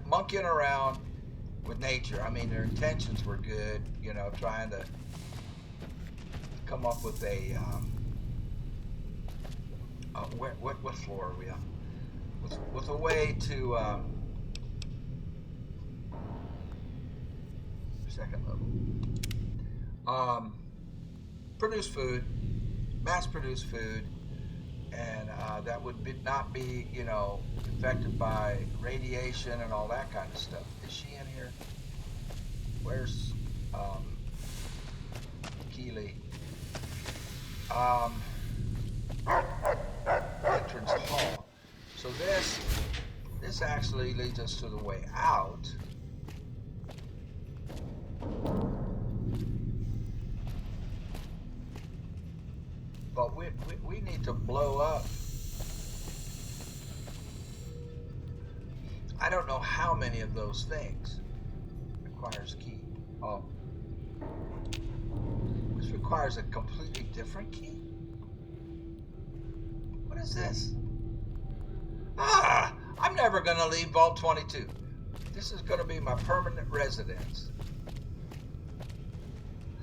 Speaker 1: monkeying around with nature. I mean, their intentions were good, trying to come up with a, what floor are we on? With a way to, second level, produce food, mass produce food, and that would not be, affected by radiation and all that kind of stuff. Is she in here? Where's Keely? Entrance hall. So this actually leads us to the way out. But we need to blow up. I don't know how many of those things. Requires key. Oh. This requires a completely different key? What is this? I'm never gonna leave Vault 22. This is gonna be my permanent residence.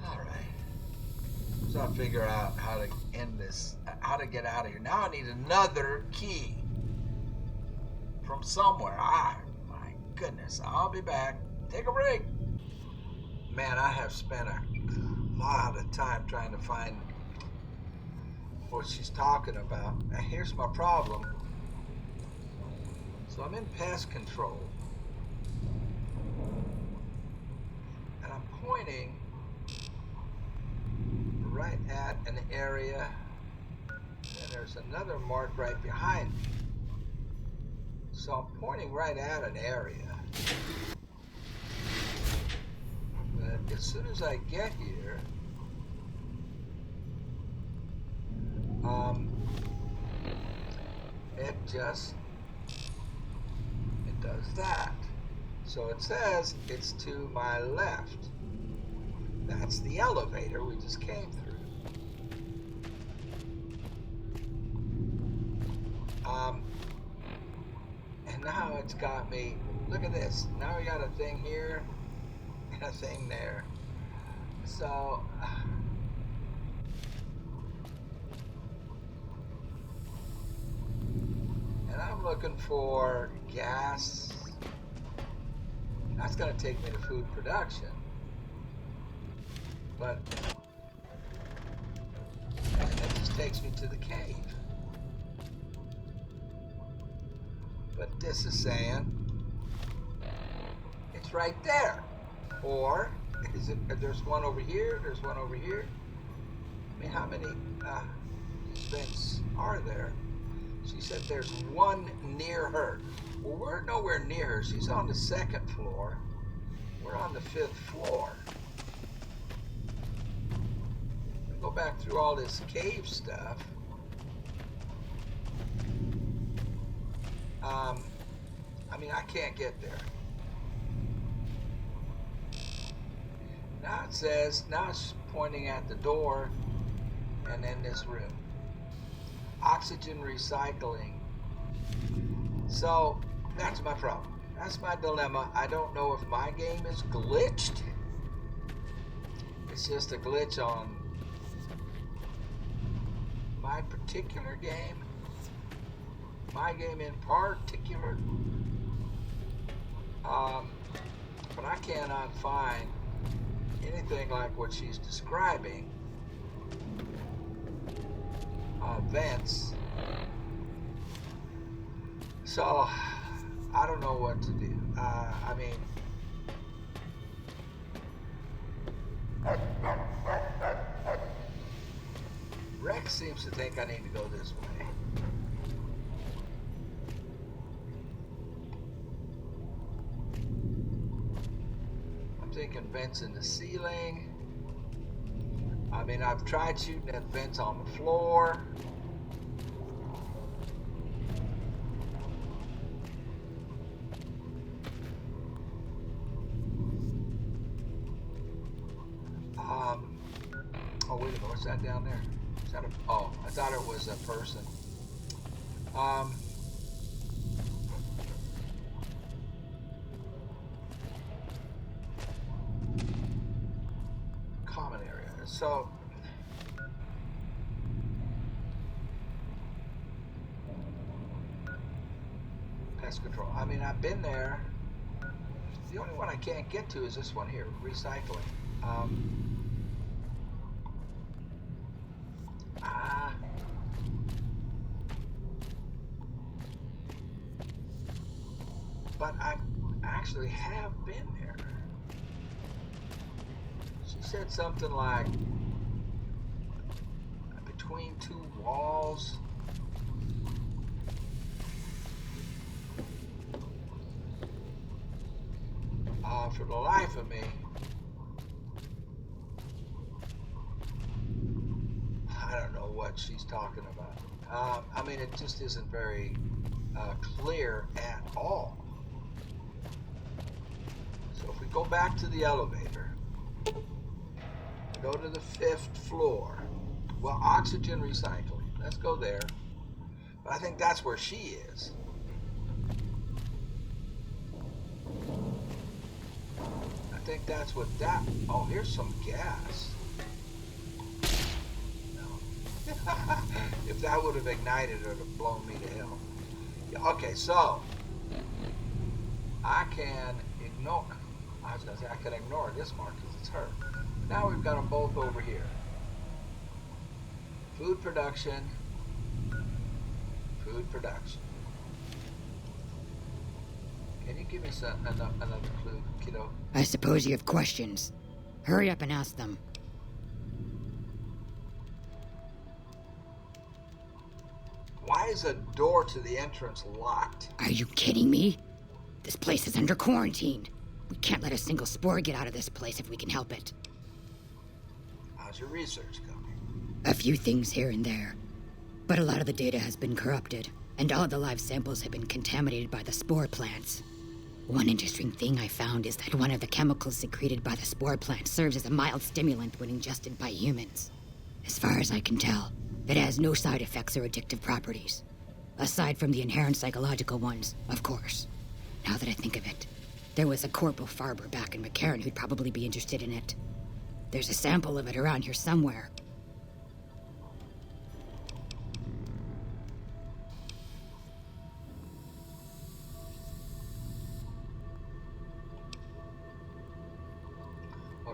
Speaker 1: Alright. So I'll figure out how to end this, how to get out of here. Now I need another key from somewhere. My goodness. I'll be back. Take a break. Man, I have spent a lot of time trying to find what she's talking about. And here's my problem. So I'm in pest control. And I'm pointing right at an area. And there's another mark right behind me. So I'm pointing right at an area. But as soon as I get here, it does that. So it says it's to my left. That's the elevator we just came through. And now it's got me, look at this. Now we got a thing here and a thing there. So, and I'm I'm looking for gas. That's going to take me to food production. But that just takes me to the cave. But this is saying it's right there. Or is it? There's one over here. There's one over here. I mean, how many vents are there? She said there's one near her. Well, we're nowhere near her. She's on the 2nd floor. We're on the 5th floor. We go back through all this cave stuff. I mean, I can't get there. Now it says, now it's pointing at the door and then this room. Oxygen recycling. So that's my problem. That's my dilemma. I don't know if my game is glitched. It's just a glitch on my particular game. My game in particular. But I cannot find anything like what she's describing. Vents. So I don't know what to do. I mean, Rex seems to think I need to go this way. I'm thinking vents in the ceiling. I mean, I've tried shooting at vents on the floor. Oh, wait a minute, what's that down there? Is that oh, I thought it was a person. Common area. So, pest control. I mean, I've been there. The only one I can't get to is this one here, recycling. But I actually have been there. She said something like between two walls. For the life of me, I don't know what she's talking about. I mean, it just isn't very clear at all. So if we go back to the elevator, go to the 5th floor. Well, oxygen recycling. Let's go there. But I think that's where she is. I think that's what that. Oh, here's some gas. No. If that would have ignited, it would have blown me to hell. Yeah, okay, so I can ignore. I was gonna say I can ignore this mark because it's her. Now we've got them both over here. Food production. Food production. Can you give me another clue, kiddo?
Speaker 2: I suppose you have questions. Hurry up and ask them.
Speaker 1: Why is a door to the entrance locked?
Speaker 2: Are you kidding me? This place is under quarantine. We can't let a single spore get out of this place if we can help it.
Speaker 1: How's your research going?
Speaker 2: A few things here and there. But a lot of the data has been corrupted, and all of the live samples have been contaminated by the spore plants. One interesting thing I found is that one of the chemicals secreted by the spore plant serves as a mild stimulant when ingested by humans. As far as I can tell, it has no side effects or addictive properties. Aside from the inherent psychological ones, of course. Now that I think of it, there was a Corporal Farber back in McCarran who'd probably be interested in it. There's a sample of it around here somewhere.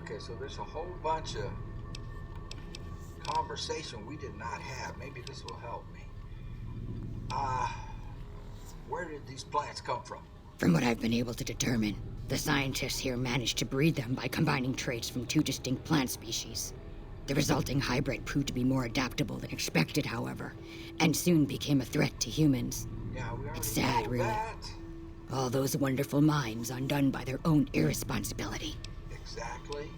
Speaker 1: Okay, so there's a whole bunch of conversation we did not have. Maybe this will help me. Where did these plants come from?
Speaker 2: From what I've been able to determine, the scientists here managed to breed them by combining traits from two distinct plant species. The resulting hybrid proved to be more adaptable than expected, however, and soon became a threat to humans.
Speaker 1: Yeah, we already
Speaker 2: It's sad,
Speaker 1: know
Speaker 2: really.
Speaker 1: that.
Speaker 2: All those wonderful minds undone by their own irresponsibility.
Speaker 1: Exactly.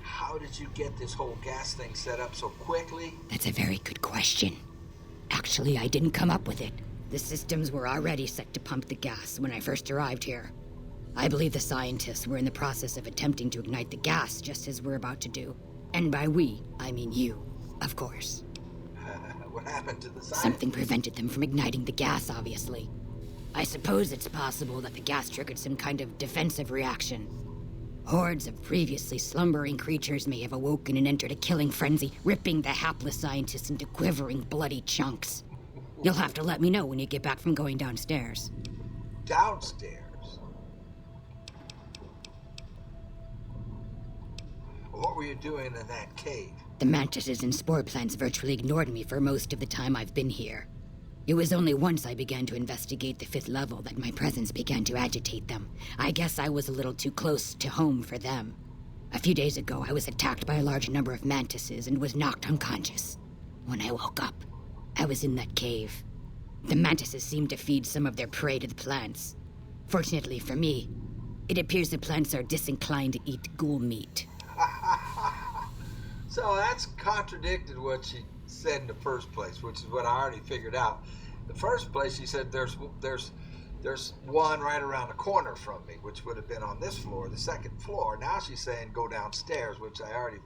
Speaker 1: How did you get this whole gas thing set up so quickly?
Speaker 2: That's a very good question. Actually, I didn't come up with it. The systems were already set to pump the gas when I first arrived here. I believe the scientists were in the process of attempting to ignite the gas just as we're about to do. And by we, I mean you, of course.
Speaker 1: What happened to the science?
Speaker 2: Something prevented them from igniting the gas, obviously. I suppose it's possible that the gas triggered some kind of defensive reaction. Hordes of previously slumbering creatures may have awoken and entered a killing frenzy, ripping the hapless scientists into quivering, bloody chunks. You'll have to let me know when you get back from going downstairs.
Speaker 1: Downstairs? What were you doing in that cave?
Speaker 2: The mantises and spore plants virtually ignored me for most of the time I've been here. It was only once I began to investigate the 5th level that my presence began to agitate them. I guess I was a little too close to home for them. A few days ago, I was attacked by a large number of mantises and was knocked unconscious. When I woke up, I was in that cave. The mantises seemed to feed some of their prey to the plants. Fortunately for me, it appears the plants are disinclined to eat ghoul meat.
Speaker 1: So that's contradicted what she said in the first place, which is what I already figured out. The first place she said there's one right around the corner from me, which would have been on this floor, the 2nd floor. Now she's saying go downstairs, which I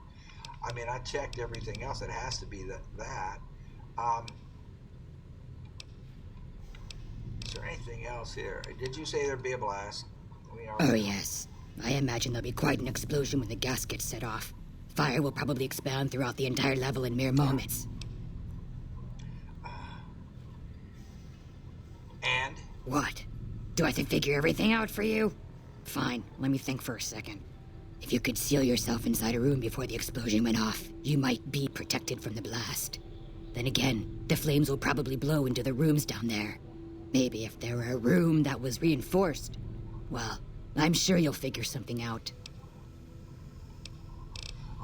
Speaker 1: checked everything else. It has to be that. Is there anything else here? Did you say there'd be a blast?
Speaker 2: Oh yes. I imagine there'll be quite an explosion when the gas gets set off. Fire will probably expand throughout the entire level in mere moments.
Speaker 1: And?
Speaker 2: What? Do I have to figure everything out for you? Fine, let me think for a second. If you could seal yourself inside a room before the explosion went off, you might be protected from the blast. Then again, the flames will probably blow into the rooms down there. Maybe if there were a room that was reinforced. Well, I'm sure you'll figure something out.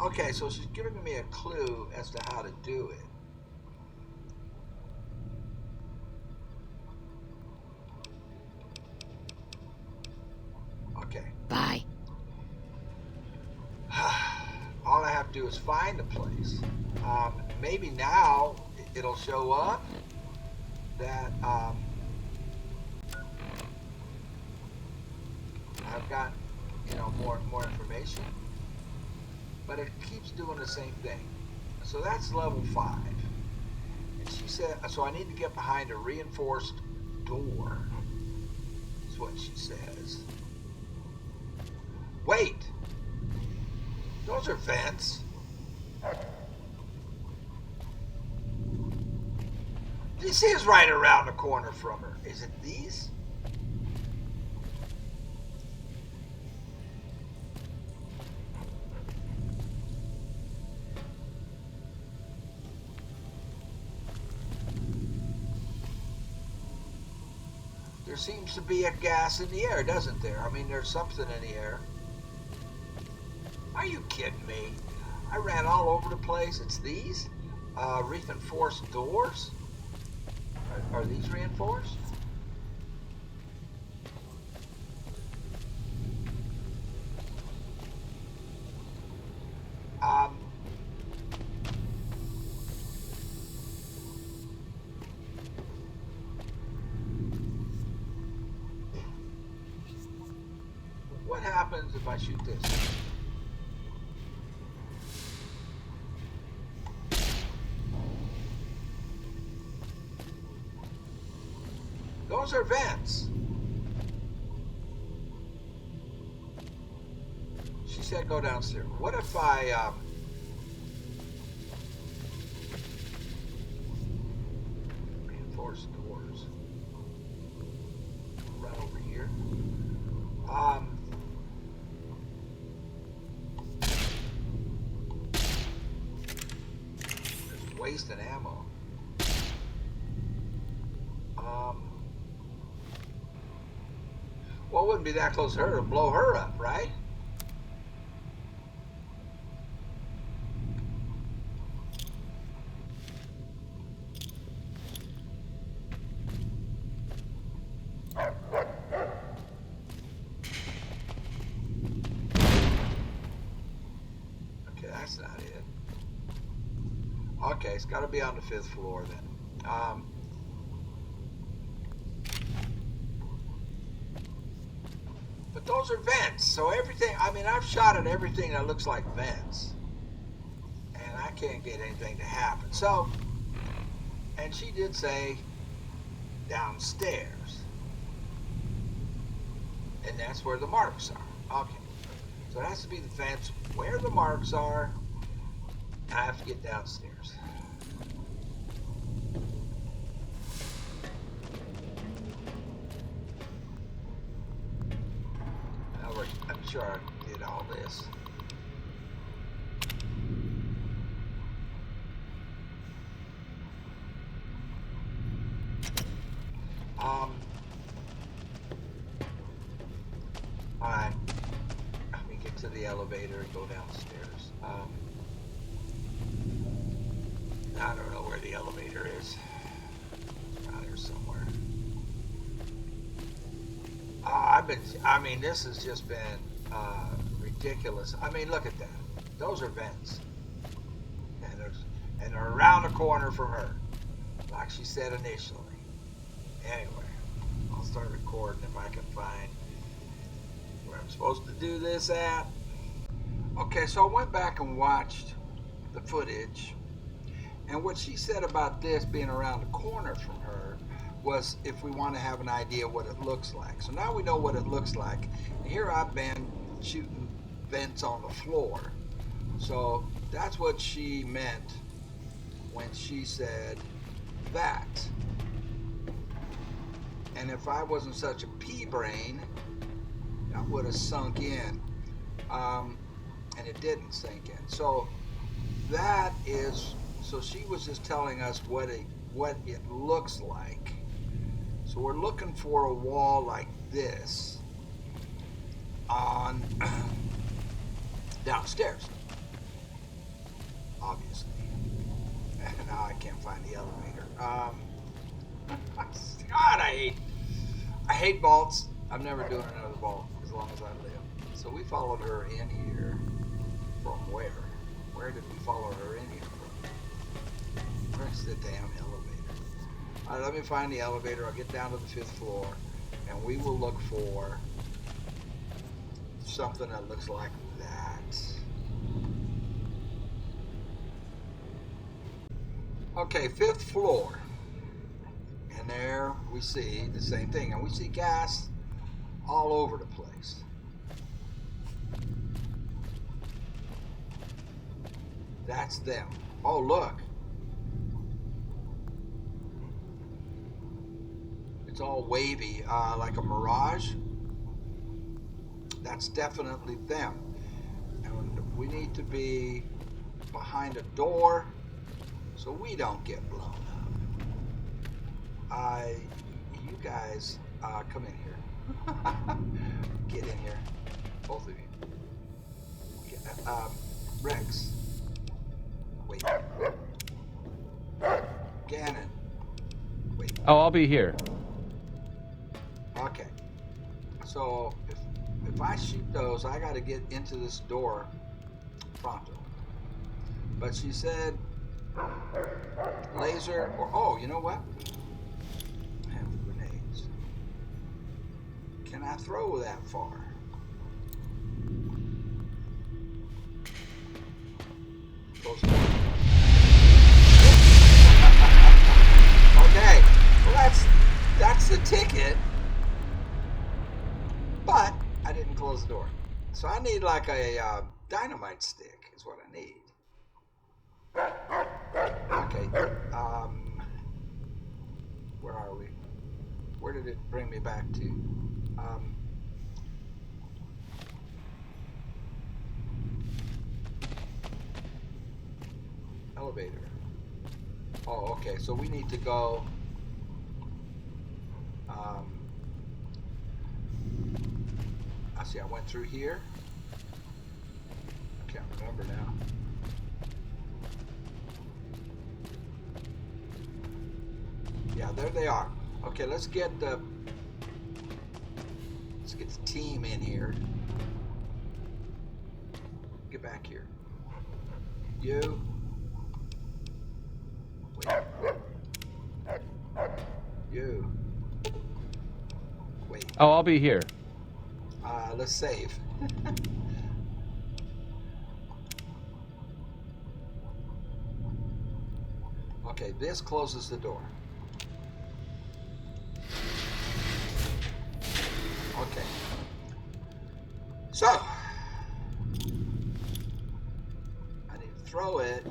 Speaker 1: Okay, so she's giving me a clue as to how to do it. Okay.
Speaker 2: Bye.
Speaker 1: All I have to do is find a place. Maybe now it'll show up that I've got, more information. But it keeps doing the same thing. So that's level 5. And she said, so I need to get behind a reinforced door. That's what she says. Wait! Those are vents. This is right around the corner from her. Is it these? There seems to be a gas in the air, doesn't there? There's something in the air. Are you kidding me? I ran all over the place. It's these? Reinforced doors? Are these reinforced? What happens if I shoot this? Those are vents. She said go downstairs. What if I reinforce doors? Right over here. wasting ammo. Well, it wouldn't be that close to her to blow her up, right? Okay, that's not it. Okay, it's got to be on the 5th floor then. But those are vents, so everything, I mean, I've shot at everything that looks like vents. And I can't get anything to happen. So, and she did say downstairs. And that's where the marks are. Okay. So it has to be the vents where the marks are. I have to get downstairs. I'm sure I did all this. Alright. Let me get to the elevator and go downstairs. I don't know where the elevator is. It's around here somewhere. This has just been ridiculous. I mean, look at that. Those are vents. And they're around the corner from her, like she said initially. Anyway, I'll start recording if I can find where I'm supposed to do this at. Okay, so I went back and watched the footage, and what she said about this being around the corner from her was if we want to have an idea what it looks like. So now we know what it looks like. And here I've been shooting vents on the floor. So that's what she meant when she said that. And if I wasn't such a pea brain, that would have sunk in. And it didn't sink in. So that is, so she was just telling us what it looks like. So we're looking for a wall like this on downstairs, obviously. And now I can't find the elevator. God, I hate vaults. I'm never doing another vault as long as I live. So we followed her in here from where? Where did we follow her in here from? Where's the damn elevator? All right, let me find the elevator. I'll get down to the 5th floor, and we will look for something that looks like that. Okay, 5th floor. And there we see the same thing. And we see gas all over the place. That's them. Oh, look. It's all wavy, like a mirage. That's definitely them. And we need to be behind a door so we don't get blown up. You guys, come in here. Get in here. Both of you. Rex. Wait. Gannon. Wait.
Speaker 3: Oh, I'll be here.
Speaker 1: Okay. So if I shoot those, I got to get into this door pronto. But she said laser or oh, you know what? I have the grenades. Can I throw that far? Close enough. Okay, well that's the ticket, but I didn't close the door. So I need like a dynamite stick is what I need. Okay, where are we? Where did it bring me back to? Elevator. Oh, okay. So we need to go. I see. I went through here. I can't remember now. Yeah, there they are. Okay, let's get the team in here. Get back here. You. Wait. You. Wait.
Speaker 3: Oh, I'll be here.
Speaker 1: Let's save. Okay, this closes the door. Okay. So, I need to throw it.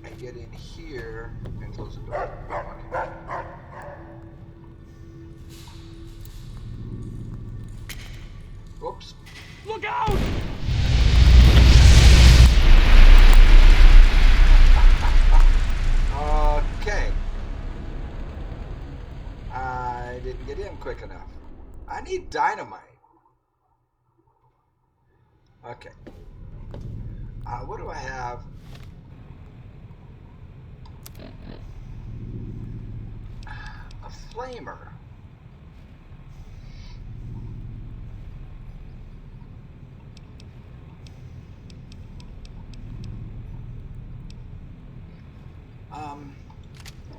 Speaker 1: And get in here and close the door. Okay. Whoops.
Speaker 3: Look out!
Speaker 1: Okay. I didn't get in quick enough. I need dynamite. Okay. What do I have? A flamer.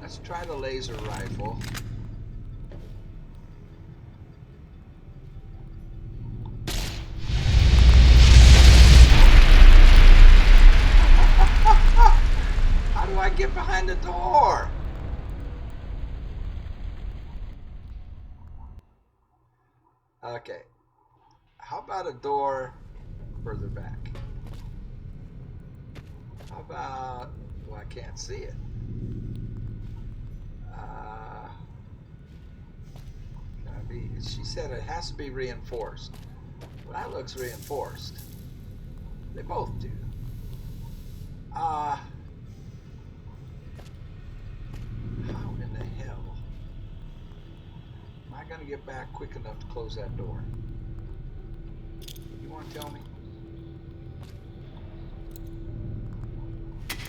Speaker 1: Let's try the laser rifle. How do I get behind the door? Okay. How about a door further back? How about... Well, I can't see it. Can I be... She said it has to be reinforced. Well, that looks reinforced. They both do. How in the hell am I going to get back quick enough to close that door? You want to tell me?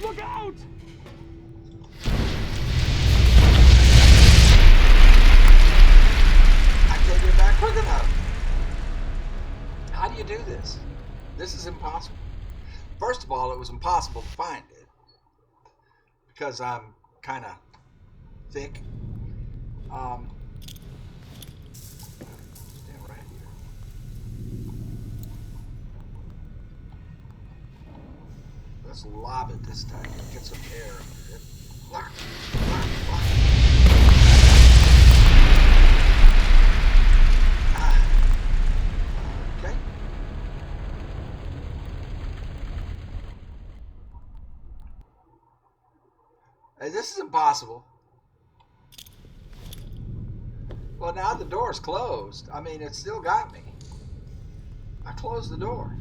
Speaker 3: Look out!
Speaker 1: I can't get back quick enough. How do you do this? This is impossible. First of all, it was impossible to find it because I'm kind of thick. Stand right here. Let's lob it this time. Get some air under it. Lock, lock, lock. Okay. Hey, this is impossible. Well, now the door's closed. I mean, it still got me. I closed the door.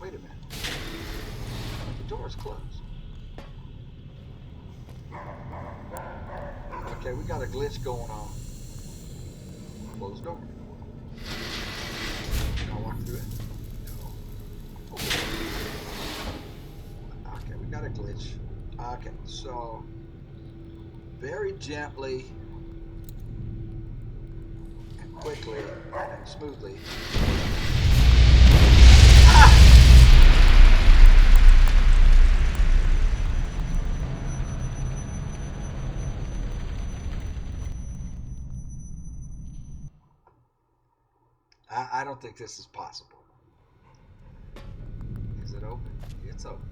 Speaker 1: Wait a minute. The door's closed. Okay, we got a glitch going on. Closed door. Can I walk through it? No. Okay, we got a glitch. Okay, so very gently and quickly and smoothly. I don't think this is possible. Is it open? It's open.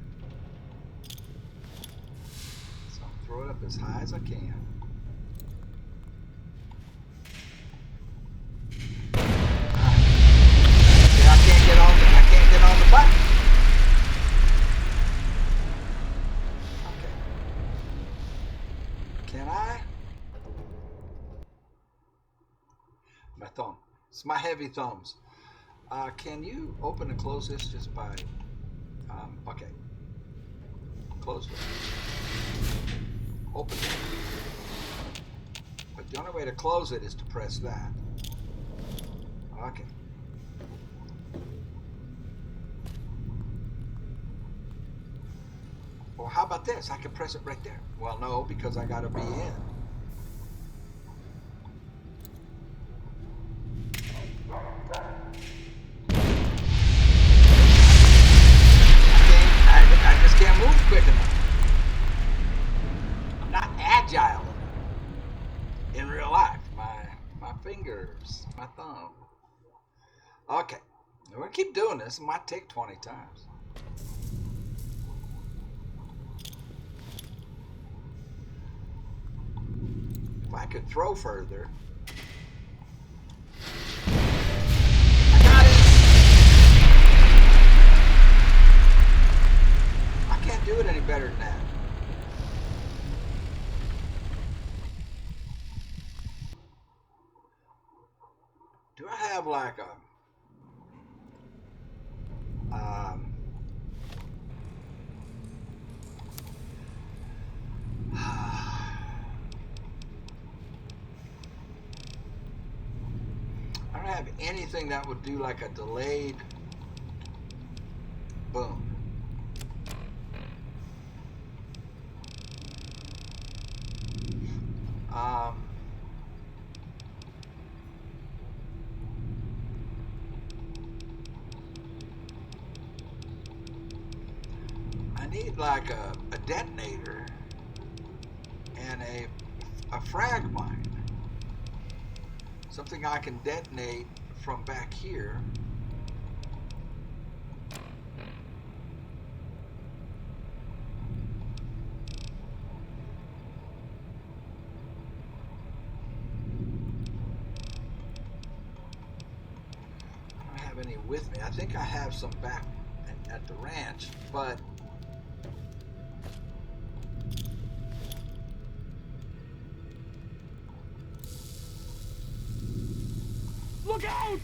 Speaker 1: So I'll throw it up as high as I can. See, I can't get on the button. Okay. Can I? My thumb. It's my heavy thumbs. Can you open and close this just by... okay. Close it. Open it. But the only way to close it is to press that. Okay. Well, how about this? I can press it right there. Well, no, because I gotta be in. I just can't move quick enough. I'm not agile in real life. My fingers, my thumb. Okay, we're gonna keep doing this. It might take 20 times. If I could throw further. I got it. I can't do it any better than that. Do I have like a I don't have anything that would do like a delayed boom. I need like a detonator and a frag mine. Something I can detonate from back here. I don't have any with me. I think I have some back at the ranch, but
Speaker 3: Look out!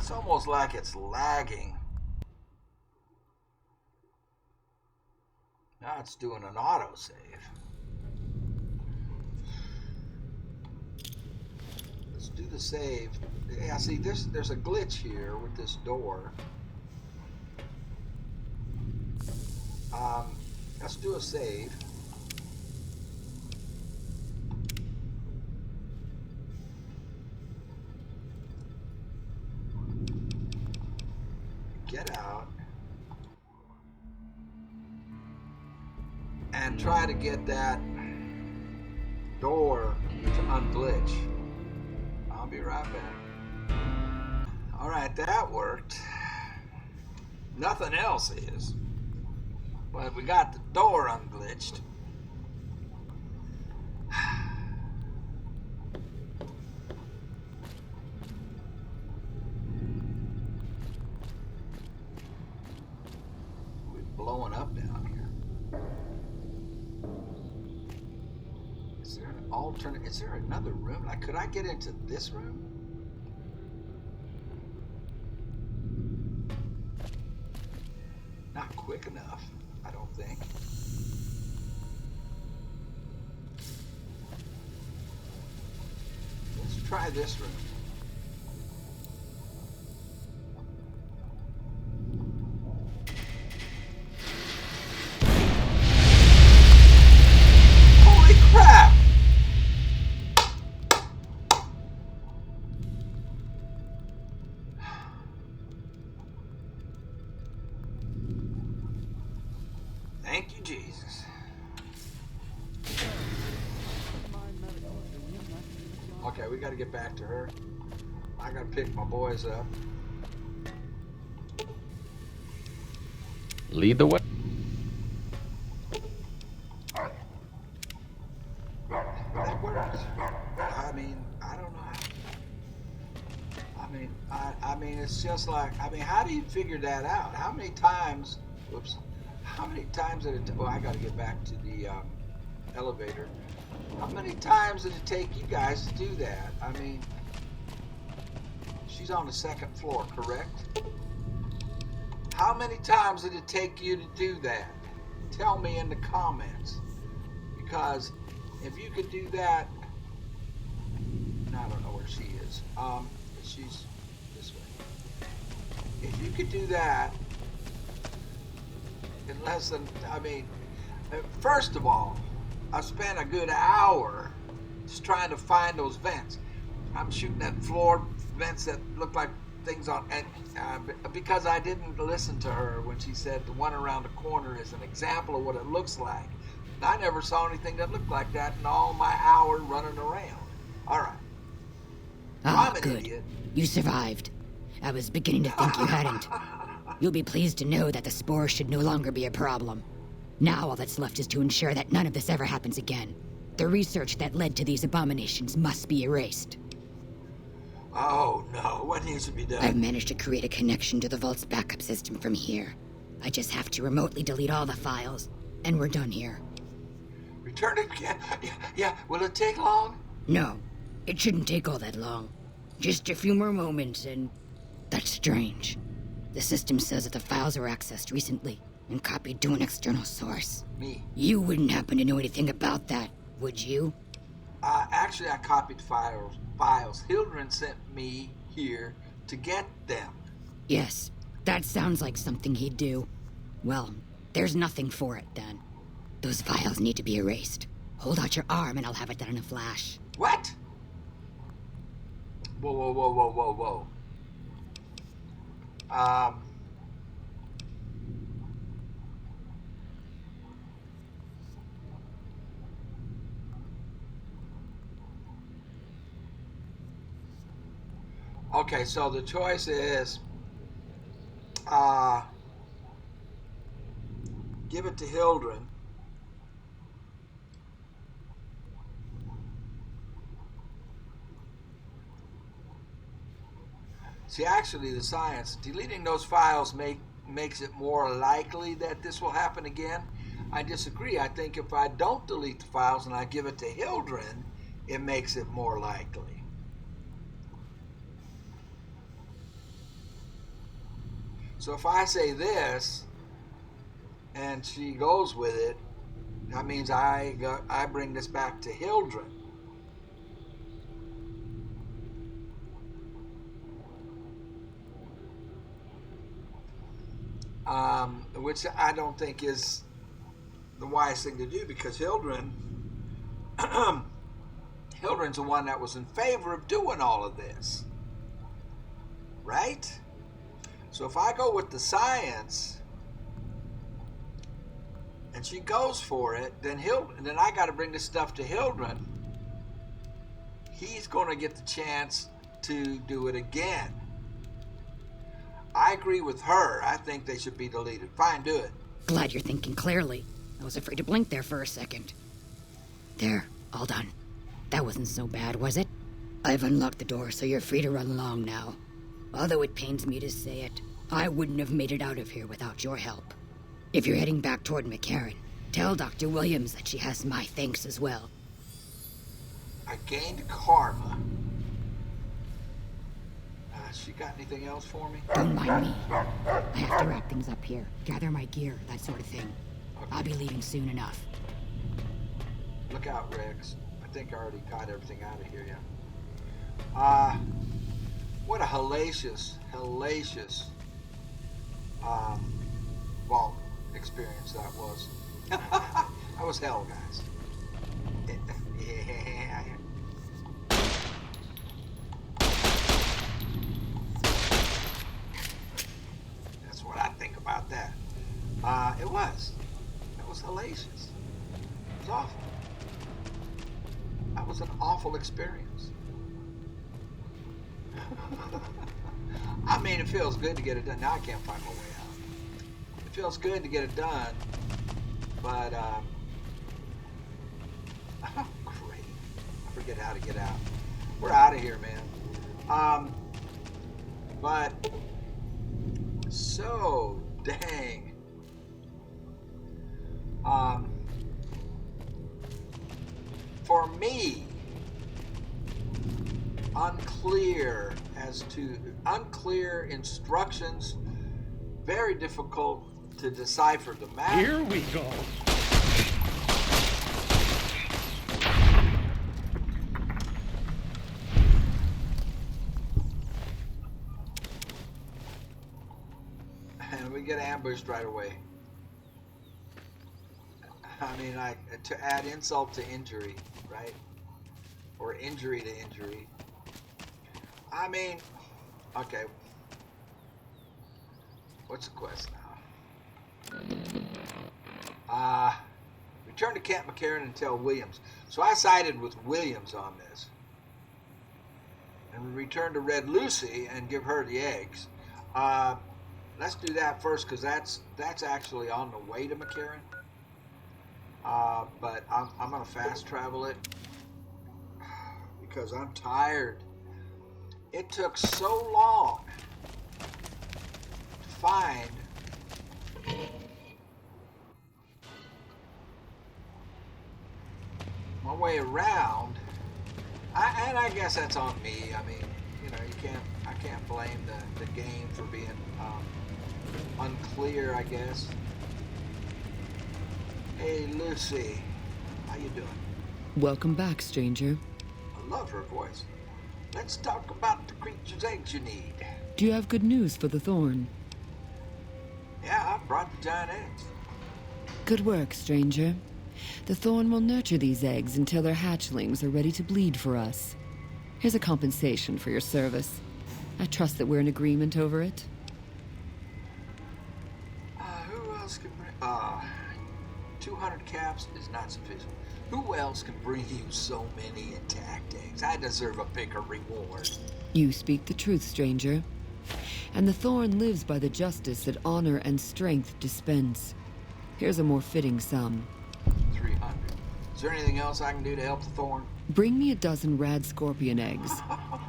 Speaker 1: it's almost like it's lagging. Now it's doing an autosave. Let's do the save. Yeah, see, there's a glitch here with this door. Let's do a save. Get out. And try to get that door to unglitch. I'll be right back. Alright, that worked. Nothing else is. But we got the door unglitched. We're blowing up down here. Is there an alternate? Is there another room? Like, could I get into this room? Not quick enough, I don't think. Let's try this room. Holy crap! Thank you, Jesus. Okay, we got to get back to her. I got to pick my boys up.
Speaker 3: Lead the way.
Speaker 1: That works. I mean, I don't know how. I mean, it's just like, how do you figure that out? How many times, whoops, How many times did it? I got to get back to the elevator. How many times did it take you guys to do that? I mean, she's on the second floor, correct? How many times did it take you to do that? Tell me in the comments. Because if you could do that, I don't know where she is. She's this way. If you could do that in less than, first of all, I spent a good hour just trying to find those vents. I'm shooting at floor vents that look like things on, and because I didn't listen to her when she said the one around the corner is an example of what it looks like. I never saw anything that looked like that in all my hour running around. All right.
Speaker 2: Ah,
Speaker 1: I'm an
Speaker 2: good.
Speaker 1: idiot.
Speaker 2: You survived. I was beginning to think you hadn't. You'll be pleased to know that the spores should no longer be a problem. Now all that's left is to ensure that none of this ever happens again. The research that led to these abominations must be erased.
Speaker 1: Oh no, what needs to be done?
Speaker 2: I've managed to create a connection to the vault's backup system from here. I just have to remotely delete all the files, and we're done here.
Speaker 1: Return it again? Yeah, will it take long?
Speaker 2: No, it shouldn't take all that long. Just a few more moments, and that's strange. The system says that the files were accessed recently and copied to an external source.
Speaker 1: Me.
Speaker 2: You wouldn't happen to know anything about that, would you?
Speaker 1: Actually, I copied files. Hildren sent me here to get them.
Speaker 2: Yes, that sounds like something he'd do. Well, there's nothing for it then. Those files need to be erased. Hold out your arm and I'll have it done in a flash.
Speaker 1: What? Whoa. Okay, so the choice is give it to Hildren. See, actually, the science, deleting those files makes it more likely that this will happen again. I disagree. I think if I don't delete the files and I give it to Hildren, it makes it more likely. So if I say this, and she goes with it, that means I bring this back to Hildren. Which I don't think is the wise thing to do, because Hildren's the one that was in favor of doing all of this, right? So if I go with the science and she goes for it, then I got to bring this stuff to Hildren. He's going to get the chance to do it again. I agree with her. I think they should be deleted. Fine, do it.
Speaker 2: Glad you're thinking clearly. I was afraid to blink there for a second. There, all done. That wasn't so bad, was it? I've unlocked the door, so you're free to run along now. Although it pains me to say it, I wouldn't have made it out of here without your help. If you're heading back toward McCarran, tell Dr. Williams that she has my thanks as well.
Speaker 1: I gained karma. She got anything else for me?
Speaker 2: Don't mind me. I have to wrap things up here, gather my gear, that sort of thing.
Speaker 1: Okay.
Speaker 2: I'll be leaving soon enough.
Speaker 1: Look out, Rex. I think I already got everything out of here, yeah. What a hellacious vault experience that was. That was hell, guys. Yeah. That's what I think about that. It was hellacious. It was awful. That was an awful experience. I mean, it feels good to get it done. Now I can't find my way out. It feels good to get it done, but oh, great. I forget how to get out. We're out of here, man. But so dang For me, unclear instructions, very difficult to decipher the map.
Speaker 3: Here we go.
Speaker 1: And we get ambushed right away. I mean, like, to add insult to injury, right? Or injury to injury. I mean, okay. What's the quest now? Return to Camp McCarran and tell Williams. So I sided with Williams on this. And we return to Red Lucy and give her the eggs. Let's do that first, because that's actually on the way to McCarran. But I'm going to fast travel it because I'm tired. It took so long to find my way around. And I guess that's on me. I mean, you know, I can't blame the game for being unclear, I guess. Hey, Lucy. How you doing?
Speaker 4: Welcome back, stranger.
Speaker 1: I love her voice. Let's talk about the creature's eggs you need.
Speaker 4: Do you have good news for the Thorn?
Speaker 1: Yeah, I brought the giant eggs.
Speaker 4: Good work, stranger. The Thorn will nurture these eggs until their hatchlings are ready to bleed for us. Here's a compensation for your service. I trust that we're in agreement over it.
Speaker 1: Who else can bring... 200 caps is not sufficient. Who else can bring you so many intact eggs? I deserve a bigger reward.
Speaker 4: You speak the truth, stranger. And the Thorn lives by the justice that honor and strength dispense. Here's a more fitting sum.
Speaker 1: 300. Is there anything else I can do to help the Thorn?
Speaker 4: Bring me a dozen rad scorpion eggs.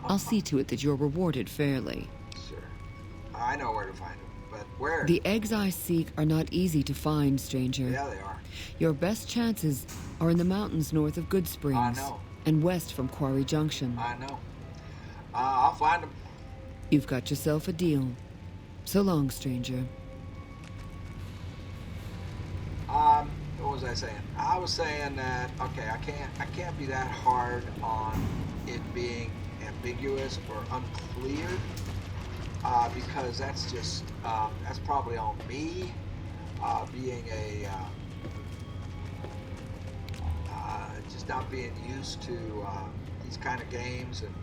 Speaker 4: I'll see to it that you're rewarded fairly.
Speaker 1: Sure. I know where to find them, but where?
Speaker 4: The eggs I seek are not easy to find, stranger.
Speaker 1: Yeah, they are.
Speaker 4: Your best chances are in the mountains north of Good Springs.
Speaker 1: I know.
Speaker 4: And west from Quarry Junction.
Speaker 1: I know. I'll find them.
Speaker 4: You've got yourself a deal. So long, stranger.
Speaker 1: What was I saying? I was saying that, okay, I can't be that hard on it being ambiguous or unclear, because that's just, that's probably on me, being just not being used to these kind of games and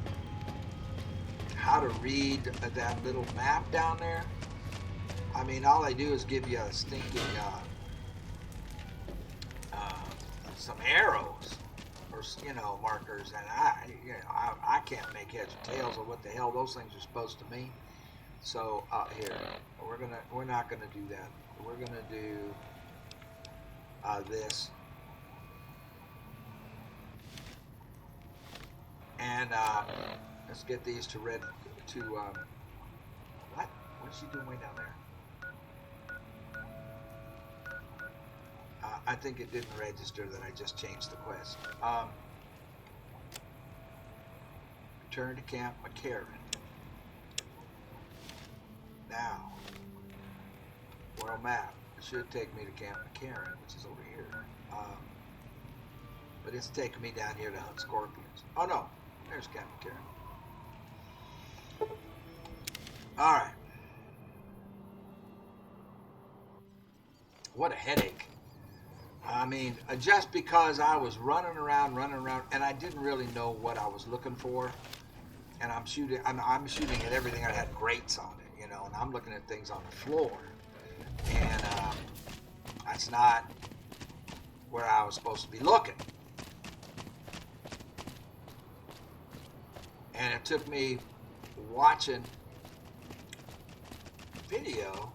Speaker 1: how to read that little map down there. I mean, all they do is give you a stinking, some arrows or, you know, markers, and I can't make heads or tails of what the hell those things are supposed to mean. So here, we're not gonna do that. We're gonna do this, and let's get these to red to what's she doing way down there? I think it didn't register that I just changed the quest. Return to Camp McCarran. Now, world map. It should take me to Camp McCarran, which is over here. But it's taking me down here to hunt scorpions. Oh no, there's Camp McCarran. All right. What a headache. I mean, just because I was running around, and I didn't really know what I was looking for, and I'm shooting at everything that had grates on it, you know, and I'm looking at things on the floor, and that's not where I was supposed to be looking. And it took me watching video.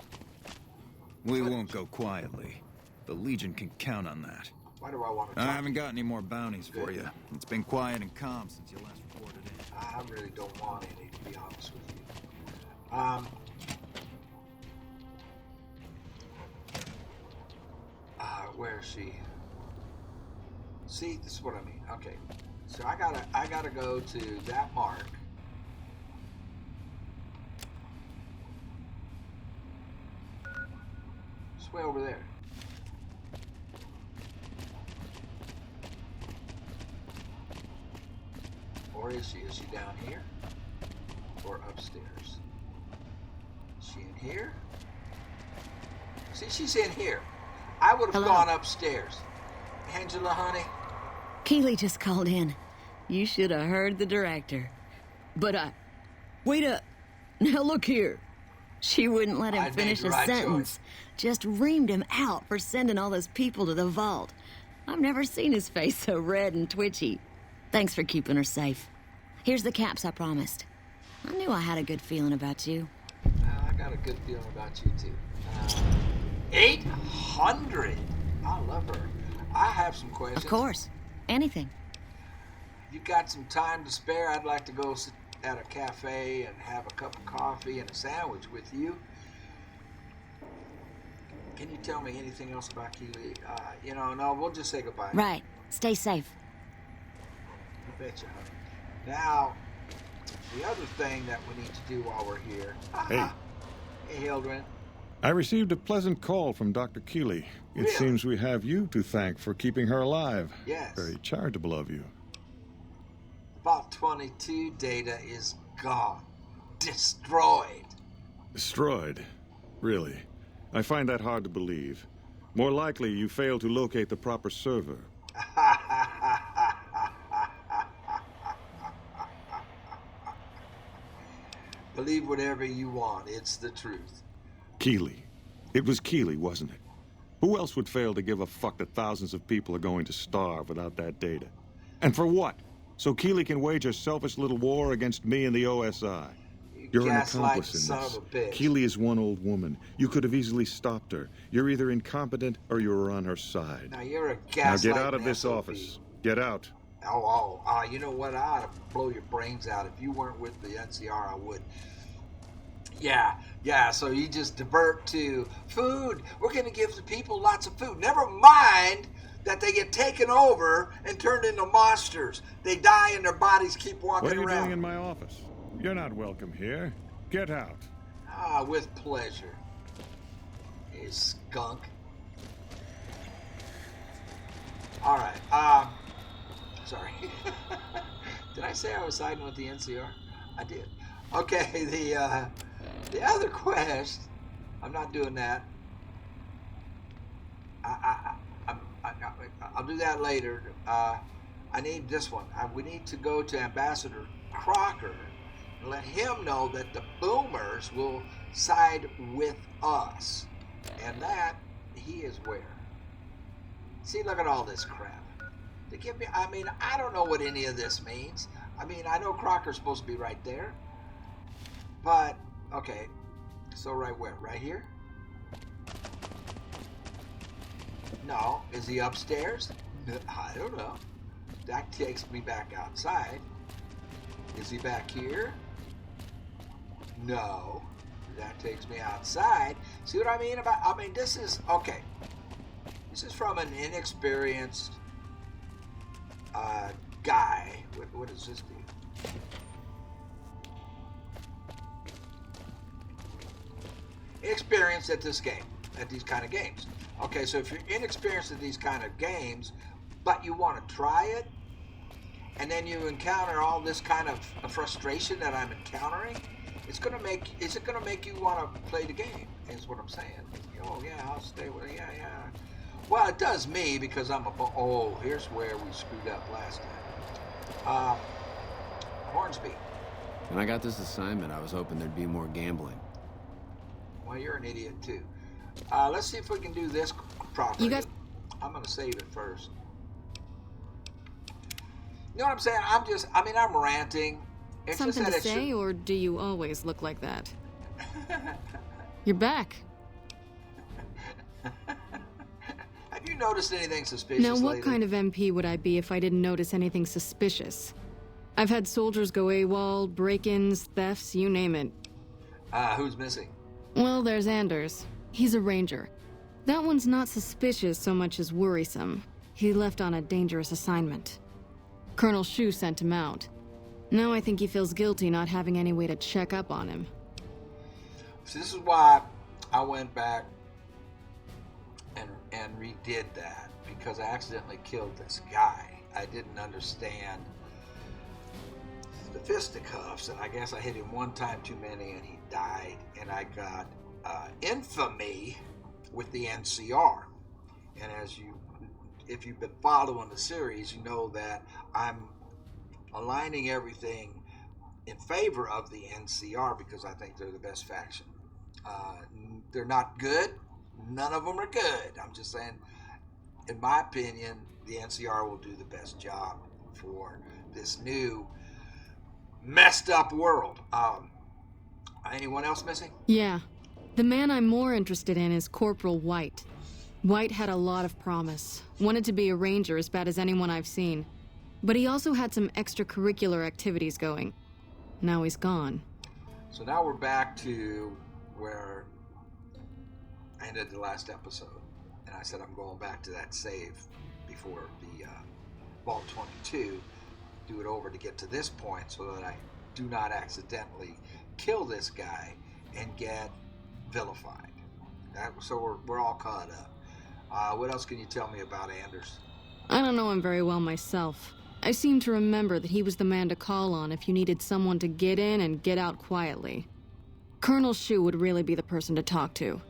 Speaker 5: We won't go quietly. The Legion can count on that.
Speaker 1: Why do I want to
Speaker 5: I
Speaker 1: talk?
Speaker 5: haven't got any more bounties for you. It's been quiet and calm since you last reported in.
Speaker 1: I really don't want any, to be honest with you. where is she? See, this is what I mean. Okay, so I gotta go to that mark. It's way over there. Or is she? Is she down here? Or upstairs? Is she in here? See, she's in here. I would have gone upstairs. Angela, honey?
Speaker 6: Keely just called in. You should have heard the director. But wait up. Now look here. She wouldn't let him finish a sentence. Just reamed him out for sending all those people to the vault. I've never seen his face so red and twitchy. Thanks for keeping her safe. Here's the caps I promised. I knew I had a good feeling about you.
Speaker 1: I got a good feeling about you, too. 800! I love her. I have some questions.
Speaker 6: Of course. Anything.
Speaker 1: You got some time to spare? I'd like to go sit at a cafe and have a cup of coffee and a sandwich with you. Can you tell me anything else about Keely? No, we'll just say goodbye.
Speaker 6: Right. Stay safe.
Speaker 1: I bet you. Now, the other thing that we need to do while we're here.
Speaker 7: Hey.
Speaker 1: Hey, Hildren.
Speaker 7: I received a pleasant call from Dr. Keely. It
Speaker 1: Really?
Speaker 7: seems we have you to thank for keeping her alive.
Speaker 1: Yes.
Speaker 7: Very charitable of you.
Speaker 1: Vault 22 data is gone. Destroyed.
Speaker 7: Destroyed? Really? I find that hard to believe. More likely, you failed to locate the proper server.
Speaker 1: Believe whatever you want. It's the truth.
Speaker 7: Keely. It was Keely, wasn't it? Who else would fail to give a fuck that thousands of people are going to starve without that data? And for what? So Keely can wage a selfish little war against me and the OSI. You're an accomplice in
Speaker 1: son
Speaker 7: this.
Speaker 1: of a bitch.
Speaker 7: Keely is one old woman. You could have easily stopped her. You're either incompetent or you're on her side.
Speaker 1: Now you're a
Speaker 7: Now
Speaker 1: gaslighting
Speaker 7: get out of this
Speaker 1: SOB.
Speaker 7: office. Get out.
Speaker 1: You know what? I ought to blow your brains out. If you weren't with the NCR, I would. Yeah, so you just divert to food. We're going to give the people lots of food. Never mind that they get taken over and turned into monsters. They die and their bodies keep walking
Speaker 7: What are you
Speaker 1: around.
Speaker 7: doing in my office? You're not welcome here. Get out.
Speaker 1: With pleasure. You skunk. All right. Sorry. Did I say I was siding with the NCR? I did. Okay, the other quest, I'm not doing that. I'll do that later. I need this one. We need to go to Ambassador Crocker and let him know that the boomers will side with us. And that, he is where? See, look at all this crap. They give me, I don't know what any of this means. I know Crocker's supposed to be right there. But, okay. So right where? Right here? No. Is he upstairs? I don't know. That takes me back outside. Is he back here? No. That takes me outside. See what I mean about, this is, okay. This is from an inexperienced guy. What does this do? Inexperienced at this game, at these kind of games. Okay, so if you're inexperienced at these kind of games, but you want to try it, and then you encounter all this kind of frustration that I'm encountering, is it gonna make you want to play the game? Is what I'm saying. Oh yeah, I'll stay with it. Yeah. Well, it does me because I'm here's where we screwed up last time. Hornsby.
Speaker 8: When I got this assignment, I was hoping there'd be more gambling.
Speaker 1: Well, you're an idiot too. Let's see if we can do this properly.
Speaker 9: You guys...
Speaker 1: I'm gonna save it first. You know what I'm saying? I'm ranting. It's
Speaker 9: Something
Speaker 1: just
Speaker 9: to
Speaker 1: that
Speaker 9: say, or do you always look like that? You're back.
Speaker 1: Have you noticed anything suspicious
Speaker 9: Now, what
Speaker 1: lately?
Speaker 9: kind of MP would I be if I didn't notice anything suspicious? I've had soldiers go AWOL, break-ins, thefts, you name it.
Speaker 1: Who's missing?
Speaker 9: Well, there's Anders. He's a ranger. That one's not suspicious so much as worrisome. He left on a dangerous assignment. Colonel Shu sent him out. Now I think he feels guilty not having any way to check up on him.
Speaker 1: So this is why I went back and redid that, because I accidentally killed this guy. I didn't understand the fisticuffs, and I guess I hit him one time too many and he died, and I got infamy with the NCR. And if you've been following the series, you know that I'm aligning everything in favor of the NCR because I think they're the best faction. They're not good. None of them are good. I'm just saying, in my opinion, the NCR will do the best job for this new messed up world. Anyone else missing?
Speaker 9: Yeah. The man I'm more interested in is Corporal White. White had a lot of promise. Wanted to be a ranger as bad as anyone I've seen. But he also had some extracurricular activities going. Now he's gone.
Speaker 1: So now we're back to where I ended the last episode. And I said I'm going back to that save before the Vault 22. Do it over to get to this point so that I do not accidentally kill this guy and get vilified. So we're all caught up. What else can you tell me about Anders?
Speaker 9: I don't know him very well myself. I seem to remember that he was the man to call on if you needed someone to get in and get out quietly. Colonel Shu would really be the person to talk to.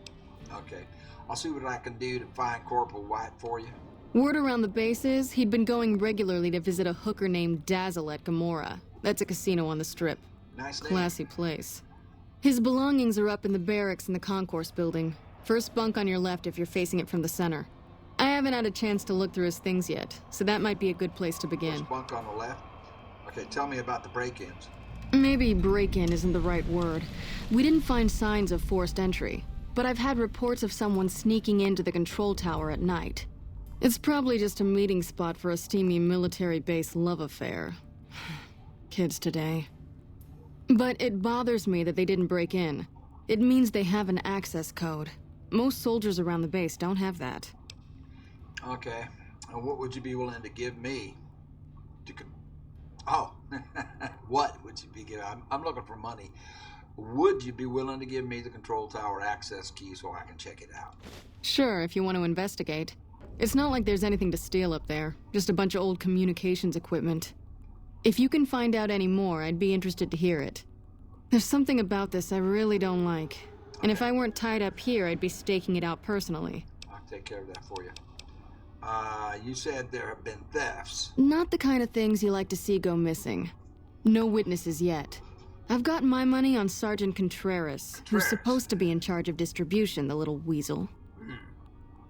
Speaker 1: Okay. I'll see what I can do to find Corporal White for you.
Speaker 9: Word around the base is he'd been going regularly to visit a hooker named Dazzle at Gamora. That's a casino on the Strip.
Speaker 1: Nice name.
Speaker 9: Classy place. His belongings are up in the barracks in the concourse building. First bunk on your left if you're facing it from the center. I haven't had a chance to look through his things yet, so that might be a good place to begin.
Speaker 1: First bunk on the left? Okay, tell me about the break-ins.
Speaker 9: Maybe break-in isn't the right word. We didn't find signs of forced entry, but I've had reports of someone sneaking into the control tower at night. It's probably just a meeting spot for a steamy military base love affair. Kids today. But it bothers me that they didn't break in. It means they have an access code. Most soldiers around the base don't have that.
Speaker 1: Okay. What would you be willing to give me to... What would you be giving? I'm looking for money. Would you be willing to give me the control tower access key so I can check it out?
Speaker 9: Sure, if you want to investigate. It's not like there's anything to steal up there. Just a bunch of old communications equipment. If you can find out any more, I'd be interested to hear it. There's something about this I really don't like. And if I weren't tied up here, I'd be staking it out personally.
Speaker 1: I'll take care of that for you. You said there have been thefts.
Speaker 9: Not the kind of things you like to see go missing. No witnesses yet. I've got my money on Sergeant Contreras, who's supposed to be in charge of distribution, the little weasel.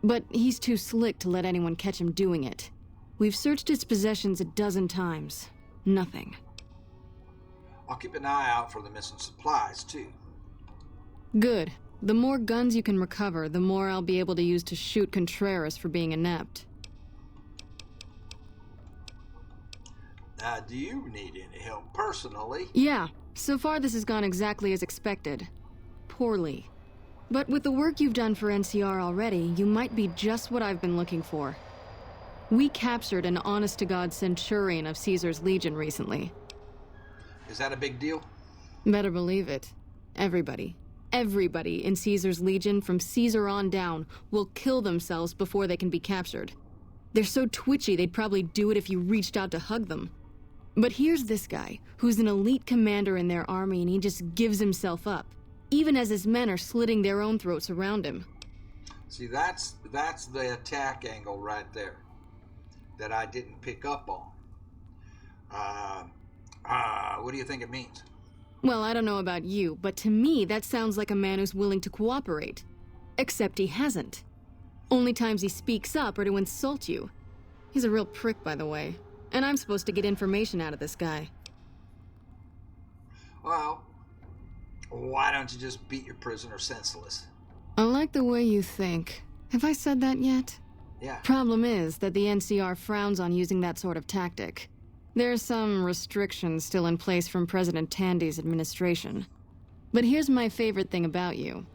Speaker 9: But he's too slick to let anyone catch him doing it. We've searched his possessions a dozen times. Nothing.
Speaker 1: I'll keep an eye out for the missing supplies, too.
Speaker 9: Good. The more guns you can recover, the more I'll be able to use to shoot Contreras for being inept.
Speaker 1: Do you need any help personally?
Speaker 9: Yeah. So far this has gone exactly as expected. Poorly. But with the work you've done for NCR already, you might be just what I've been looking for. We captured an honest-to-God Centurion of Caesar's Legion recently.
Speaker 1: Is that a big deal?
Speaker 9: Better believe it. Everybody in Caesar's Legion, from Caesar on down, will kill themselves before they can be captured. They're so twitchy they'd probably do it if you reached out to hug them. But here's this guy, who's an elite commander in their army, and he just gives himself up, even as his men are slitting their own throats around him.
Speaker 1: See, that's the attack angle right there that I didn't pick up on. What do you think it means?
Speaker 9: Well, I don't know about you, but to me that sounds like a man who's willing to cooperate. Except he hasn't. Only times he speaks up are to insult you. He's a real prick, by the way. And I'm supposed to get information out of this guy.
Speaker 1: Well, why don't you just beat your prisoner senseless?
Speaker 9: I like the way you think. Have I said that yet?
Speaker 1: Yeah.
Speaker 9: Problem is that the NCR frowns on using that sort of tactic. There's some restrictions still in place from President Tandy's administration. But here's my favorite thing about you.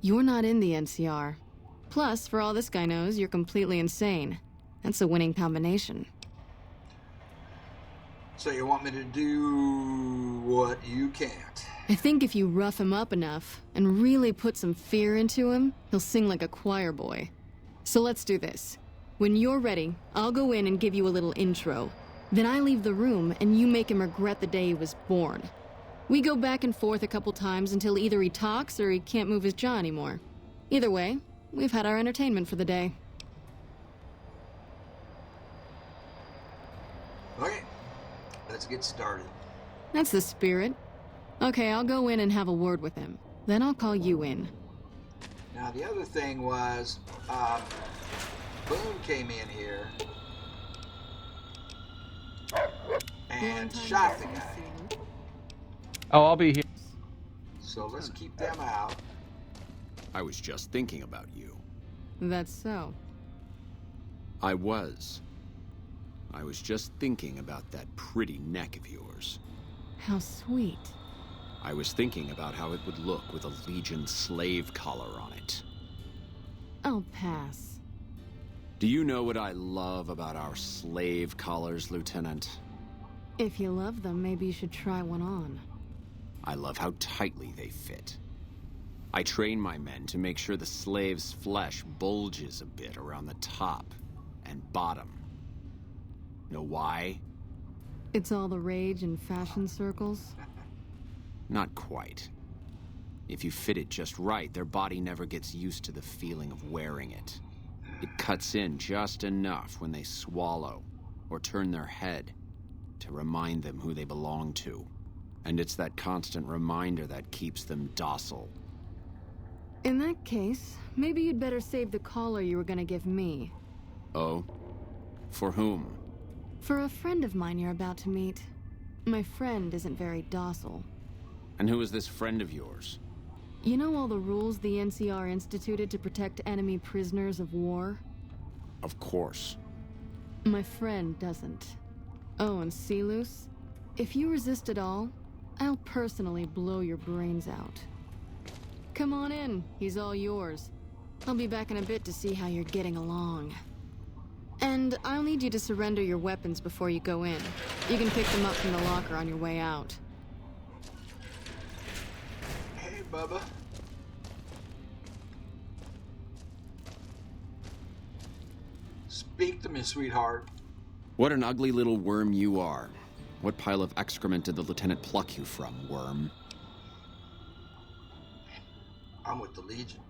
Speaker 9: You're not in the NCR. Plus, for all this guy knows, you're completely insane. That's a winning combination.
Speaker 1: So you want me to do what you can't?
Speaker 9: I think if you rough him up enough and really put some fear into him, he'll sing like a choir boy. So let's do this. When you're ready, I'll go in and give you a little intro. Then I leave the room and you make him regret the day he was born. We go back and forth a couple times until either he talks or he can't move his jaw anymore. Either way, we've had our entertainment for the day.
Speaker 1: Okay, let's get started.
Speaker 9: That's the spirit. Okay, I'll go in and have a word with him. Then I'll call you in.
Speaker 1: Now the other thing was, Boone came in here and shot the guy.
Speaker 3: Oh, I'll be here.
Speaker 1: So let's keep them out.
Speaker 8: I was just thinking about you.
Speaker 9: That's so.
Speaker 8: I was just thinking about that pretty neck of yours.
Speaker 9: How sweet.
Speaker 8: I was thinking about how it would look with a Legion slave collar on it.
Speaker 9: I'll pass.
Speaker 8: Do you know what I love about our slave collars, Lieutenant?
Speaker 9: If you love them, maybe you should try one on.
Speaker 8: I love how tightly they fit. I train my men to make sure the slave's flesh bulges a bit around the top and bottom. Know why?
Speaker 9: It's all the rage in fashion circles?
Speaker 8: Not quite. If you fit it just right, their body never gets used to the feeling of wearing it. It cuts in just enough when they swallow or turn their head to remind them who they belong to. And it's that constant reminder that keeps them docile.
Speaker 9: In that case, maybe you'd better save the collar you were gonna give me.
Speaker 8: Oh? For whom?
Speaker 9: For a friend of mine you're about to meet. My friend isn't very docile.
Speaker 8: And who is this friend of yours?
Speaker 9: You know all the rules the NCR instituted to protect enemy prisoners of war?
Speaker 8: Of course.
Speaker 9: My friend doesn't. Oh, and Selus? If you resist at all, I'll personally blow your brains out. Come on in, he's all yours. I'll be back in a bit to see how you're getting along. And I'll need you to surrender your weapons before you go in. You can pick them up from the locker on your way out.
Speaker 1: Hey, Bubba. Speak to me, sweetheart.
Speaker 8: What an ugly little worm you are. What pile of excrement did the lieutenant pluck you from, worm?
Speaker 1: I'm with the Legion.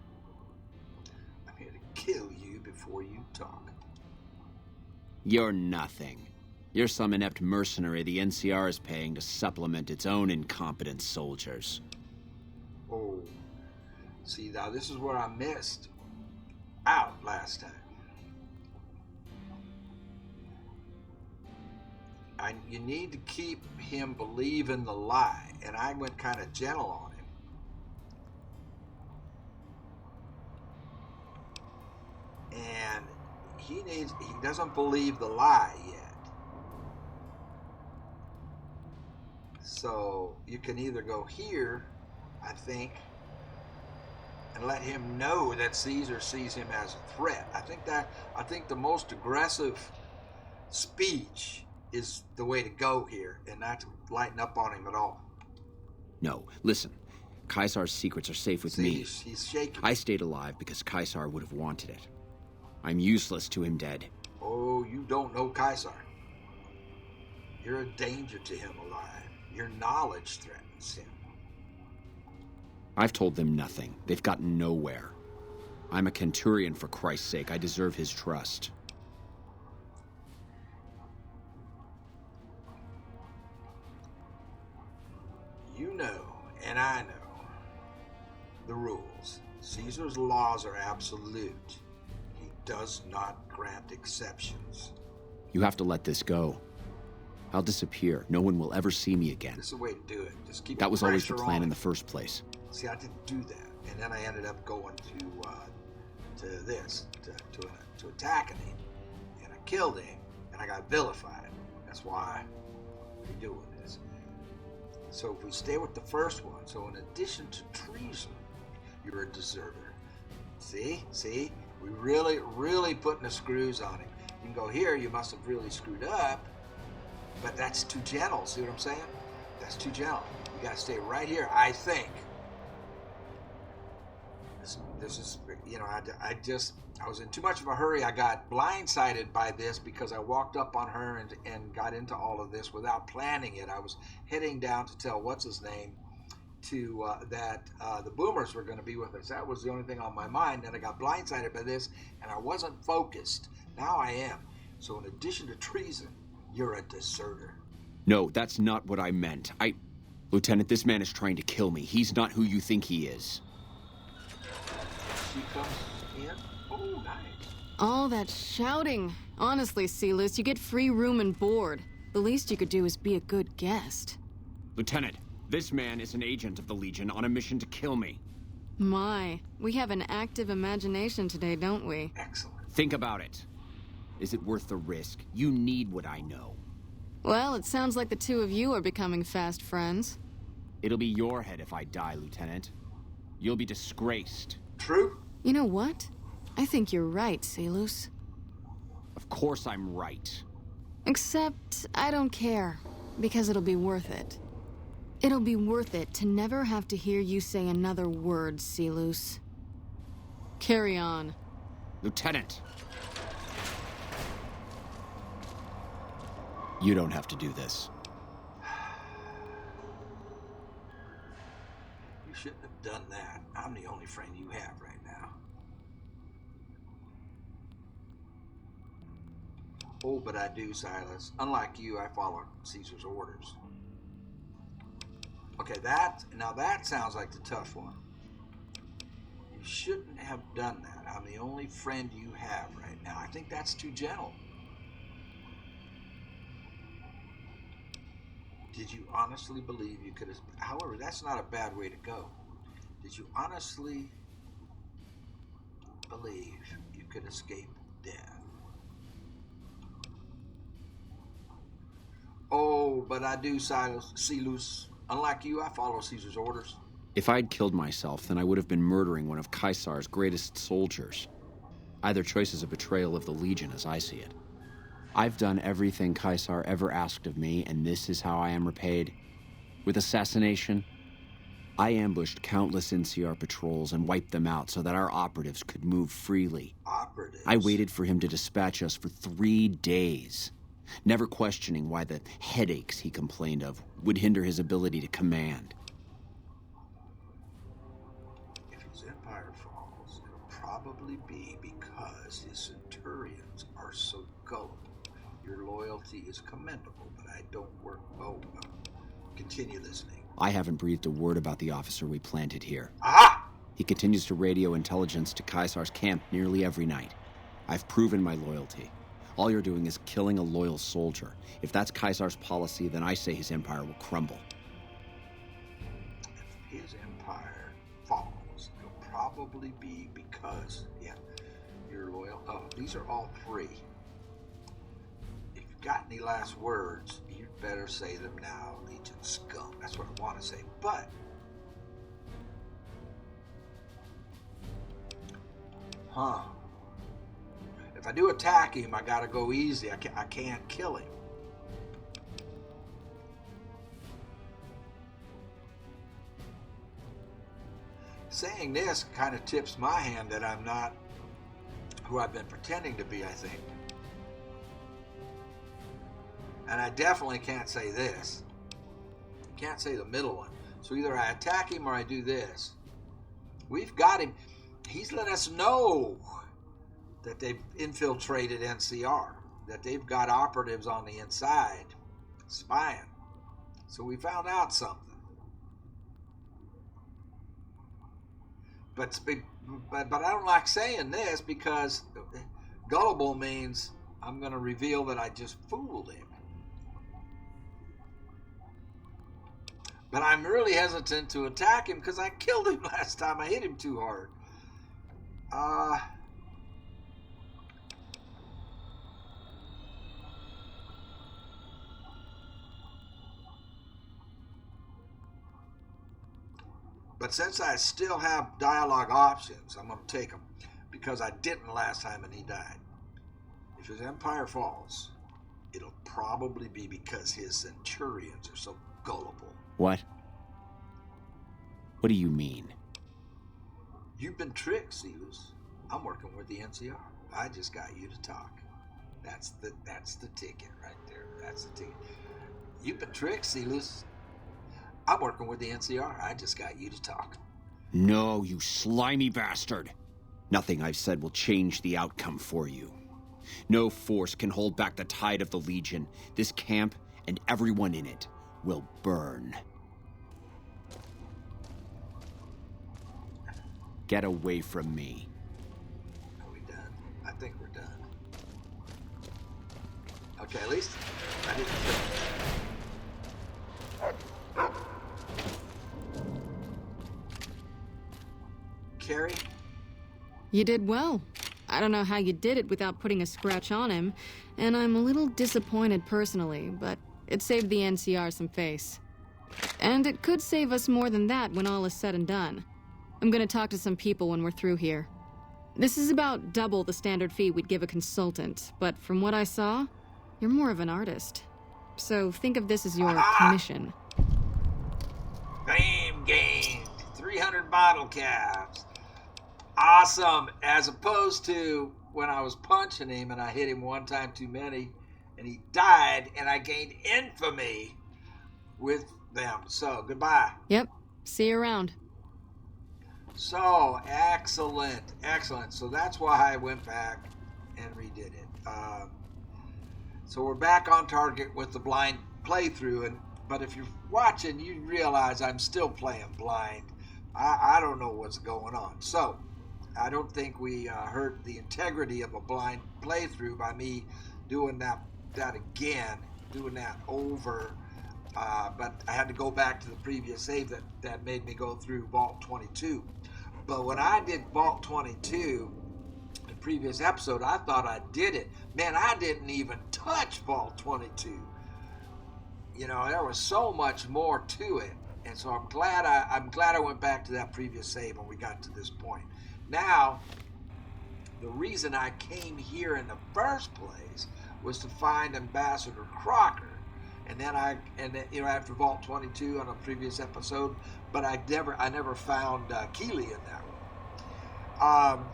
Speaker 1: I'm here to kill you before you talk.
Speaker 8: You're nothing. You're some inept mercenary the NCR is paying to supplement its own incompetent soldiers.
Speaker 1: Oh, see, now this is where I missed out last time. You need to keep him believing the lie, and I went kind of gentle on him. And he doesn't believe the lie yet. So you can either go here, I think, and let him know that Caesar sees him as a threat. I think the most aggressive speech is the way to go here, and not to lighten up on him at all.
Speaker 8: No, listen. Caesar's secrets are safe with me.
Speaker 1: He's shaking.
Speaker 8: I stayed alive because Caesar would have wanted it. I'm useless to him dead.
Speaker 1: Oh, you don't know Caesar. You're a danger to him alive. Your knowledge threatens him.
Speaker 8: I've told them nothing. They've gotten nowhere. I'm a Centurion, for Christ's sake. I deserve his trust.
Speaker 1: You know, and I know, the rules. Caesar's laws are absolute. He does not grant exceptions.
Speaker 8: You have to let this go. I'll disappear. No one will ever see me again.
Speaker 1: This is the way to do it. Just keep
Speaker 8: that was always the
Speaker 1: pressure
Speaker 8: plan
Speaker 1: on
Speaker 8: in
Speaker 1: him.
Speaker 8: the first place.
Speaker 1: See, I didn't do that, and then I ended up going to attacking him, and I killed him, and I got vilified. That's why we're doing this. So if we stay with the first one, so in addition to treason, you're a deserter. See, We really putting the screws on him. You can go here, you must have really screwed up, but that's too gentle. See what I'm saying? That's too gentle. You got to stay right here, I think. This is, you know, I was in too much of a hurry. I got blindsided by this because I walked up on her and got into all of this without planning it. I was heading down to tell what's his name that the boomers were going to be with us. That was the only thing on my mind. And I got blindsided by this, and I wasn't focused. Now I am. So in addition to treason, you're a deserter.
Speaker 8: No, that's not what I meant. Lieutenant, this man is trying to kill me. He's not who you think he is.
Speaker 1: She comes in. Oh, nice.
Speaker 9: All that shouting. Honestly, Sealus, you get free room and board. The least you could do is be a good guest.
Speaker 8: Lieutenant, this man is an agent of the Legion on a mission to kill me.
Speaker 9: My, we have an active imagination today, don't we?
Speaker 1: Excellent.
Speaker 8: Think about it. Is it worth the risk? You need what I know.
Speaker 9: Well, it sounds like the two of you are becoming fast friends.
Speaker 8: It'll be your head if I die, Lieutenant. You'll be disgraced.
Speaker 1: True.
Speaker 9: You know what? I think you're right, Sealus.
Speaker 8: Of course I'm right.
Speaker 9: Except, I don't care, because it'll be worth it. It'll be worth it to never have to hear you say another word, Sealus. Carry on.
Speaker 8: Lieutenant! You don't have to do this.
Speaker 1: You shouldn't have done that. I'm the only friend you have right now. Oh, but I do, Silas. Unlike you, I follow Caesar's orders. Okay, now that sounds like the tough one. You shouldn't have done that. I'm the only friend you have right now. I think that's too gentle. Did you honestly believe you could have... However, that's not a bad way to go. Did you honestly believe you could escape death? Oh, but I do, Sealus. Unlike you, I follow Caesar's orders.
Speaker 8: If I'd killed myself, then I would have been murdering one of Caesar's greatest soldiers. Either choice is a betrayal of the Legion, as I see it. I've done everything Caesar ever asked of me, and this is how I am repaid. With assassination, I ambushed countless NCR patrols and wiped them out so that our operatives could move freely.
Speaker 1: Operatives?
Speaker 8: I waited for him to dispatch us for 3 days, never questioning why the headaches he complained of would hinder his ability to command.
Speaker 1: If his empire falls, it'll probably be because his centurions are so gullible. Your loyalty is commendable, but I don't work well. Continue listening.
Speaker 8: I haven't breathed a word about the officer we planted here.
Speaker 1: Aha!
Speaker 8: He continues to radio intelligence to Caesar's camp nearly every night. I've proven my loyalty. All you're doing is killing a loyal soldier. If that's Caesar's policy, then I say his empire will crumble.
Speaker 1: If his empire falls, it'll probably be because, you're loyal. Oh, these are all 3. If you've got any last words, you'd better say them now, Legion scum. That's what I want to say. But if I do attack him, I gotta go easy. I can't kill him. Saying this kind of tips my hand that I'm not who I've been pretending to be, I think. And I definitely can't say this. Can't say the middle one. So either I attack him or I do this. We've got him. He's let us know that they've infiltrated NCR, that they've got operatives on the inside spying. So we found out something. But I don't like saying this because gullible means I'm going to reveal that I just fooled him. But I'm really hesitant to attack him because I killed him last time. I hit him too hard. But since I still have dialogue options, I'm going to take them. because I didn't last time and he died. If it's Empire Falls, it'll probably be because his Centurions are so gullible.
Speaker 8: What? What do you mean?
Speaker 1: You've been tricked, Silas. I'm working with the NCR. I just got you to talk. That's the ticket right there. That's the ticket. You've been tricked, Silas. I'm working with the NCR. I just got you to talk.
Speaker 8: No, you slimy bastard. Nothing I've said will change the outcome for you. No force can hold back the tide of the Legion. This camp and everyone in it will burn. Get away from me.
Speaker 1: Are we done? I think we're done. Okay, at least I didn't think. Carrie?
Speaker 9: You did well. I don't know how you did it without putting a scratch on him, and I'm a little disappointed personally, but it saved the NCR some face. And it could save us more than that when all is said and done. I'm gonna talk to some people when we're through here. This is about double the standard fee we'd give a consultant, but from what I saw, you're more of an artist. So think of this as your commission.
Speaker 1: Fame gained 300 bottle caps. Awesome. As opposed to when I was punching him and I hit him one time too many and he died and I gained infamy with them. So, goodbye.
Speaker 9: Yep. See you around.
Speaker 1: So, excellent. Excellent. So that's why I went back and redid it. So we're back on target with the blind playthrough. But if you're watching, you realize I'm still playing blind. I don't know what's going on. So, I don't think we hurt the integrity of a blind playthrough by me doing that again, doing that over. But I had to go back to the previous save that made me go through Vault 22. But when I did Vault 22, the previous episode, I thought I did it. Man, I didn't even touch Vault 22. You know, there was so much more to it. And so I'm glad I went back to that previous save and we got to this point. Now, the reason I came here in the first place was to find Ambassador Crocker, and then after Vault 22 on a previous episode, but I never found Keely in that one.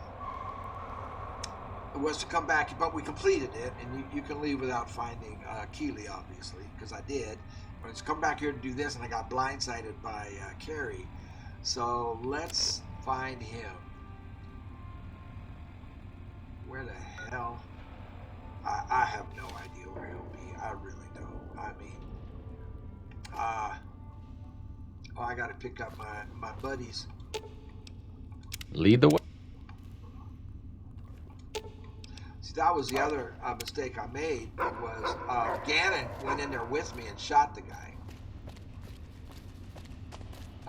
Speaker 1: It was to come back, but we completed it, and you can leave without finding Keely, obviously, because I did. But it's come back here to do this, and I got blindsided by Carrie. So let's find him. Where the hell? I have no idea where he'll be. I really don't. I mean, I got to pick up my buddies.
Speaker 3: Lead the way.
Speaker 1: See, that was the other mistake I made. Was Gannon went in there with me and shot the guy.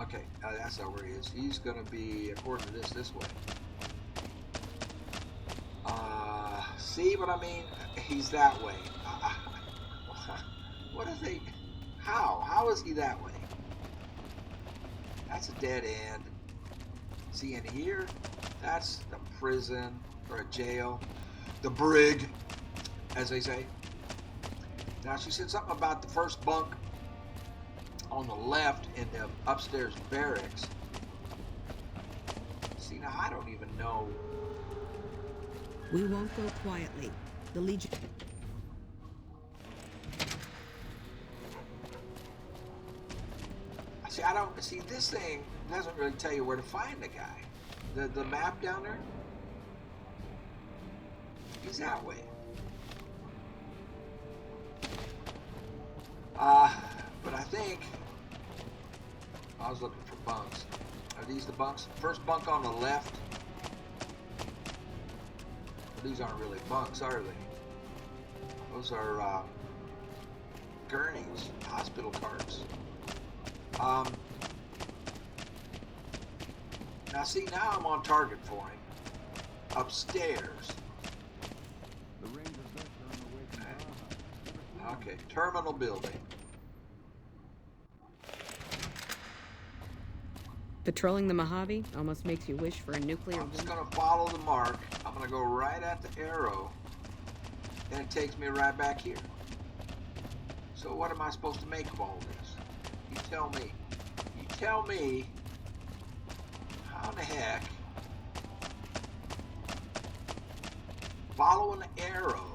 Speaker 1: Okay, that's not where he is. He's going to be, according to this way. See what I mean? He's that way. What is he? How is he that way? That's a dead end. See in here? That's the prison or a jail. The brig, as they say. Now she said something about the first bunk on the left in the upstairs barracks. See, now I don't even know.
Speaker 6: We won't go quietly. The Legion...
Speaker 1: See, see, this thing doesn't really tell you where to find the guy. The map down there? He's that way. But I think I was looking for bunks. Are these the bunks? First bunk on the left. These aren't really bunks, are they? Those are gurneys, hospital carts. Now see, now I'm on target for him. Upstairs. Okay, terminal building.
Speaker 10: Patrolling the Mojave almost makes you wish for a nuclear...
Speaker 1: I'm just going to follow the mark. I'm going to go right at the arrow. And it takes me right back here. So what am I supposed to make of all this? You tell me. You tell me how the heck following the arrow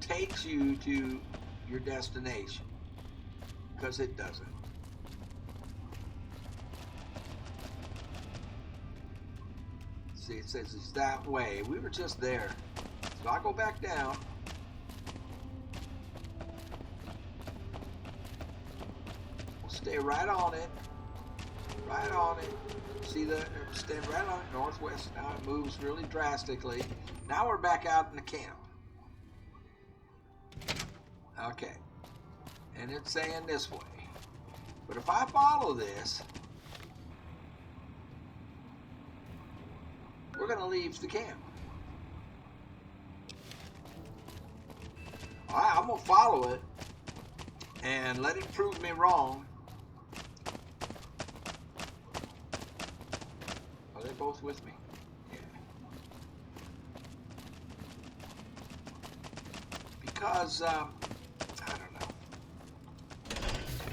Speaker 1: takes you to your destination. Because it doesn't. See, it says it's that way. We were just there. So I go back down. We'll stay right on it. Right on it. See the stay right on it northwest. Now it moves really drastically. Now we're back out in the camp. Okay. And it's saying this way. But if I follow this, we're going to leave the camp. All right, I'm going to follow it and let it prove me wrong. Are they both with me? Yeah. Because, I don't know.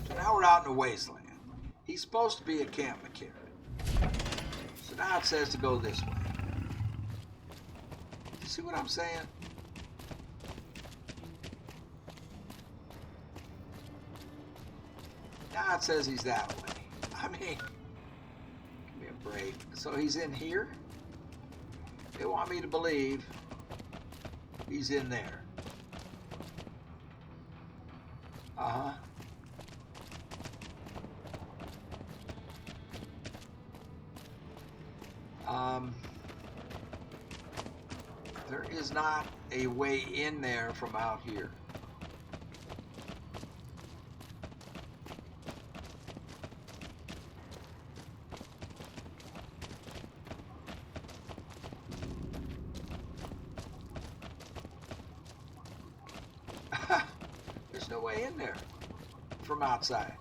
Speaker 1: So now we're out in the wasteland. He's supposed to be at Camp McCarran. So now it says to go this way. You see what I'm saying? Now it says he's that way. I mean, give me a break. So he's in here? They want me to believe he's in there. Uh-huh. There is not a way in there from out here. There's no way in there from outside.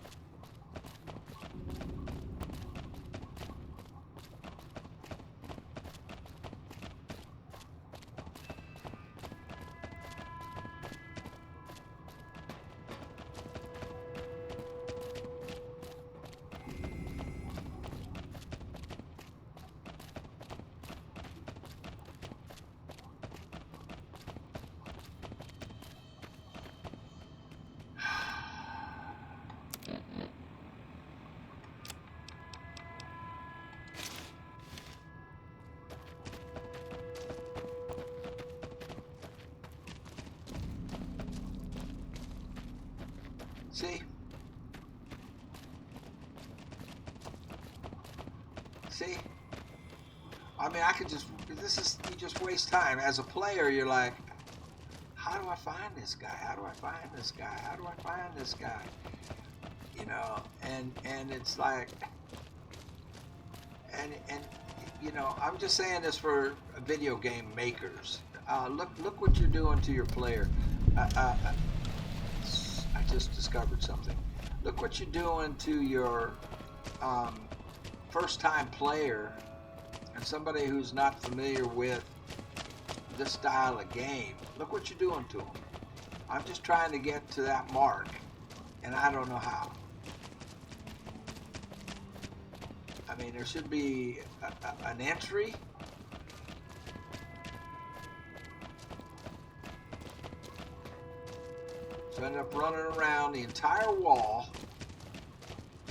Speaker 1: See? See? I mean, I could just, you just waste time. As a player, you're like, how do I find this guy? How do I find this guy? How do I find this guy? You know, and it's like, and you know, I'm just saying this for video game makers. Look what you're doing to your player. I just discovered something. Look what you're doing to your first-time player and somebody who's not familiar with this style of game. Look what you're doing to them. I'm just trying to get to that mark, and I don't know how. I mean, there should be an entry. So I ended up running around the entire wall.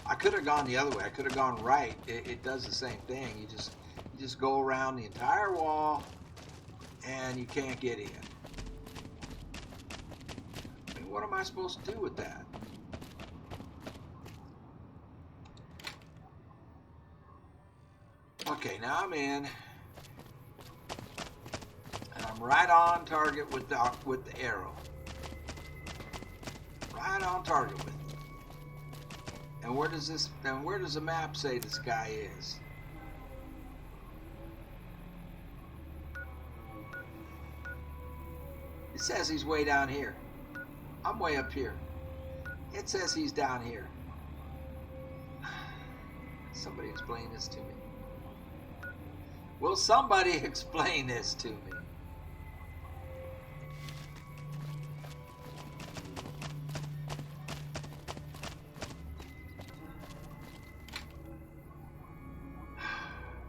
Speaker 1: I could have gone the other way. I could have gone right. It does the same thing. You just go around the entire wall, and you can't get in. I mean, what am I supposed to do with that? Okay, now I'm in, and I'm right on target with the arrow. Right on target with it. And where does the map say this guy is? It says he's way down here. I'm way up here. It says he's down here. Somebody explain this to me. Will somebody explain this to me?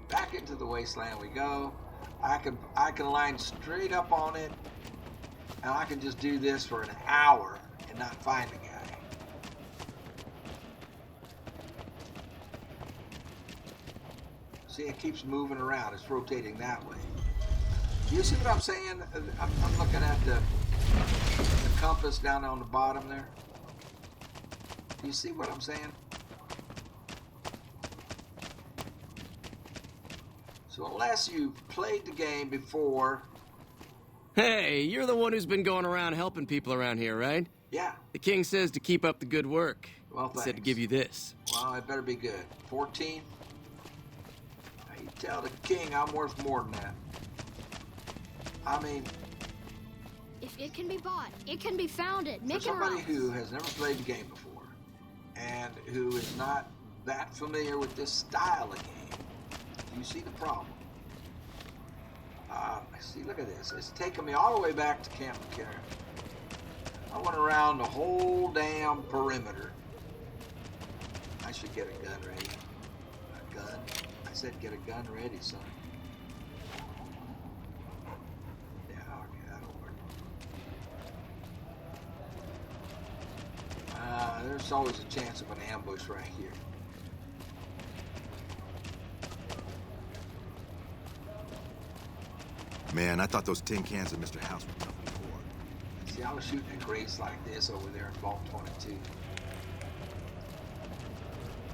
Speaker 1: Back into the wasteland we go. I can line straight up on it, and I can just do this for an hour and not find the guy. See, it keeps moving around. It's rotating that way. Do you see what I'm saying? I'm looking at the compass down on the bottom there. Do you see what I'm saying? So unless you've played the game before...
Speaker 11: Hey, you're the one who's been going around helping people around here, right?
Speaker 1: Yeah.
Speaker 11: The king says to keep up the good work.
Speaker 1: Well,
Speaker 11: He said to
Speaker 1: thanks.
Speaker 11: give you this.
Speaker 1: Well, it better be good. 14? You tell the king I'm worth more than that. I mean...
Speaker 12: If it can be bought, it can be founded.
Speaker 1: For
Speaker 12: Make it
Speaker 1: somebody
Speaker 12: right.
Speaker 1: who has never played the game before, and who is not that familiar with this style of game, you see the problem. See, look at this. It's taking me all the way back to Camp McCarran. I went around the whole damn perimeter. I should get a gun ready. A gun? I said get a gun ready, son. Yeah, okay, that'll work. There's always a chance of an ambush right here.
Speaker 13: Man, I thought those tin cans at Mr. House were tough before.
Speaker 1: See, I was shooting at grates like this over there in Vault 22.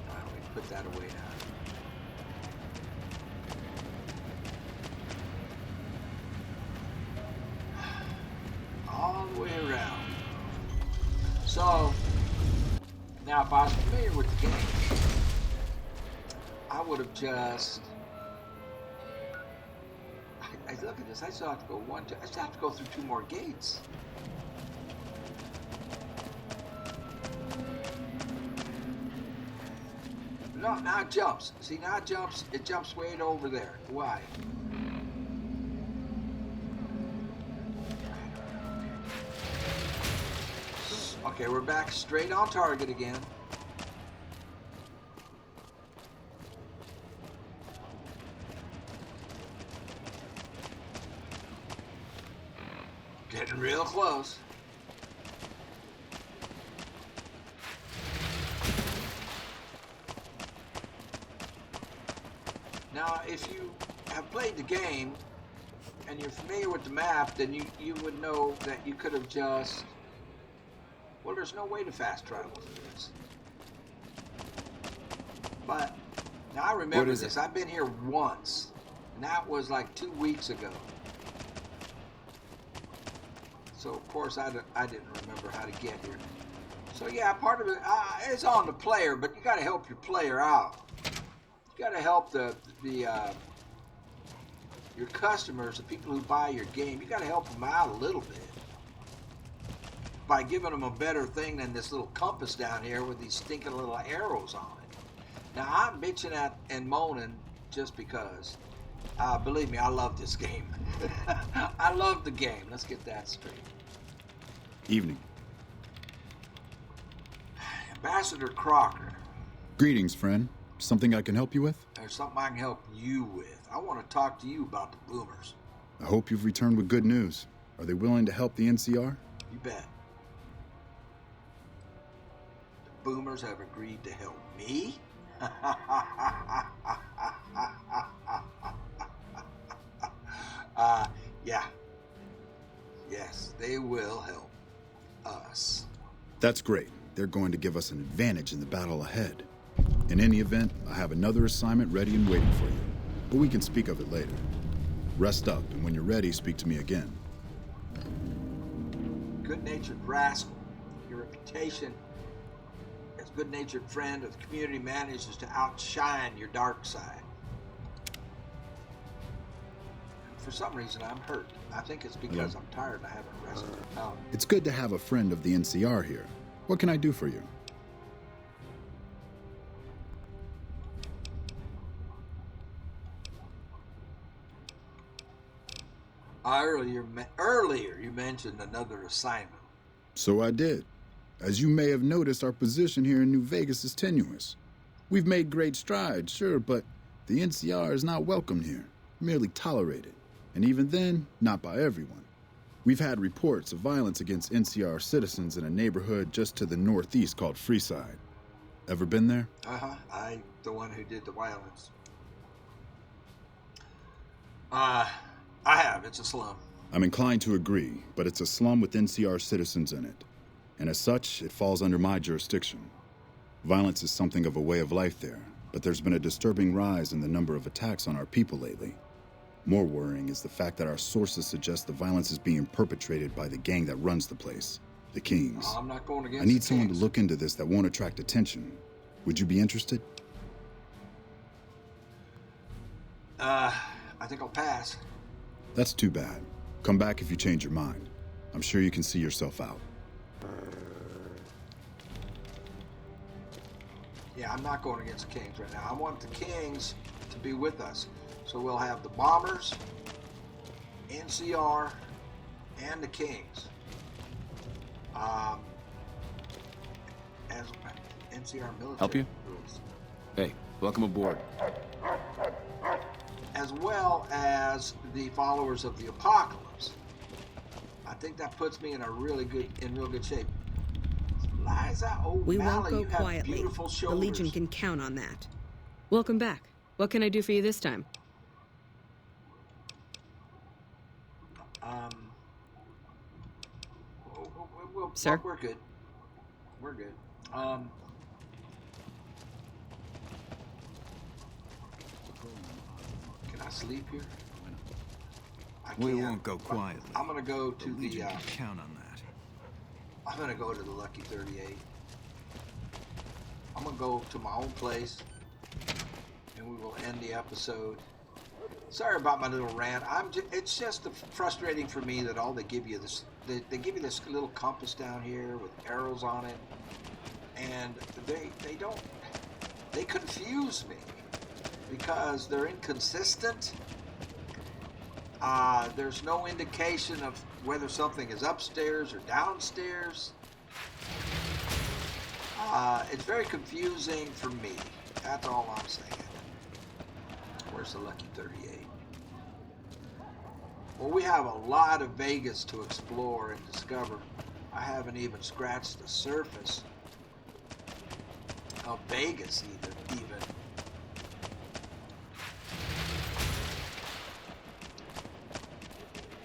Speaker 1: Alright, we put that away now. All the way around. So, now if I was familiar with the game, I would have just... Look at this, I still have to go I still have to go through 2 more gates. No, now it jumps. See, now it jumps way over there. Why? Okay, we're back straight on target again. Getting real close. Now, if you have played the game and you're familiar with the map, then you would know that you could have just... Well, there's no way to fast travel through this. But, now I remember this. I've been here once, and that was like 2 weeks ago. So, of course, I didn't remember how to get here. So, yeah, part of it is on the player, but you got to help your player out. You got to help your customers, the people who buy your game. You got to help them out a little bit by giving them a better thing than this little compass down here with these stinking little arrows on it. Now, I'm bitching at and moaning just because. Believe me, I love this game. I love the game. Let's get that straight.
Speaker 14: Evening.
Speaker 1: Ambassador Crocker.
Speaker 14: Greetings, friend. Something I can help you with?
Speaker 1: There's something I can help you with. I want to talk to you about the boomers.
Speaker 14: I hope you've returned with good news. Are they willing to help the NCR?
Speaker 1: You bet. The boomers have agreed to help me? Yeah. Yes, they will help us.
Speaker 14: That's great. They're going to give us an advantage in the battle ahead. In any event, I have another assignment ready and waiting for you. But we can speak of it later. Rest up, and when you're ready, speak to me again.
Speaker 1: Good-natured rascal. Your reputation as good-natured friend of the community manages to outshine your dark side. For some reason, I'm hurt. I think it's because I'm tired and I haven't rested.
Speaker 14: It's good to have a friend of the NCR here. What can I do for you?
Speaker 1: Earlier you mentioned another assignment.
Speaker 14: So I did. As you may have noticed, our position here in New Vegas is tenuous. We've made great strides, sure, but the NCR is not welcomed here, merely tolerated. And even then, not by everyone. We've had reports of violence against NCR citizens in a neighborhood just to the northeast called Freeside. Ever been there?
Speaker 1: I, the one who did the violence. I have. It's a slum.
Speaker 14: I'm inclined to agree, but it's a slum with NCR citizens in it. And as such, it falls under my jurisdiction. Violence is something of a way of life there, but there's been a disturbing rise in the number of attacks on our people lately. More worrying is the fact that our sources suggest the violence is being perpetrated by the gang that runs the place, the Kings.
Speaker 1: I'm not going against
Speaker 14: I need
Speaker 1: the
Speaker 14: someone
Speaker 1: Kings.
Speaker 14: to look into this that won't attract attention. Would you be interested?
Speaker 1: I think I'll pass.
Speaker 14: That's too bad. Come back if you change your mind. I'm sure you can see yourself out.
Speaker 1: Yeah, I'm not going against the Kings right now. I want the Kings to be with us. So we'll have the Bombers, NCR, and the Kings. As NCR military.
Speaker 8: Help you?
Speaker 1: rules.
Speaker 8: Hey, welcome aboard.
Speaker 1: As well as the followers of the apocalypse. I think that puts me in real good shape. Liza
Speaker 10: We won't
Speaker 1: O'Malley,
Speaker 10: go
Speaker 1: you have
Speaker 10: quietly.
Speaker 1: beautiful
Speaker 10: The
Speaker 1: shoulders.
Speaker 10: Legion can count on that. Welcome back. What can I do for you this time? Sir?
Speaker 1: We're good. We're good. Can I sleep here? I
Speaker 5: We
Speaker 1: can't.
Speaker 5: won't go quietly.
Speaker 1: I'm gonna go to the.
Speaker 5: Legion can count on that.
Speaker 1: I'm gonna go to the Lucky 38. I'm gonna go to my own place, and we will end the episode. Sorry about my little rant. It's just frustrating for me that all they give you this. They give you this little compass down here with arrows on it, and they confuse me because they're inconsistent. There's no indication of whether something is upstairs or downstairs. It's very confusing for me. That's all I'm saying. Where's the Lucky 38? Well, we have a lot of Vegas to explore and discover. I haven't even scratched the surface of Vegas even.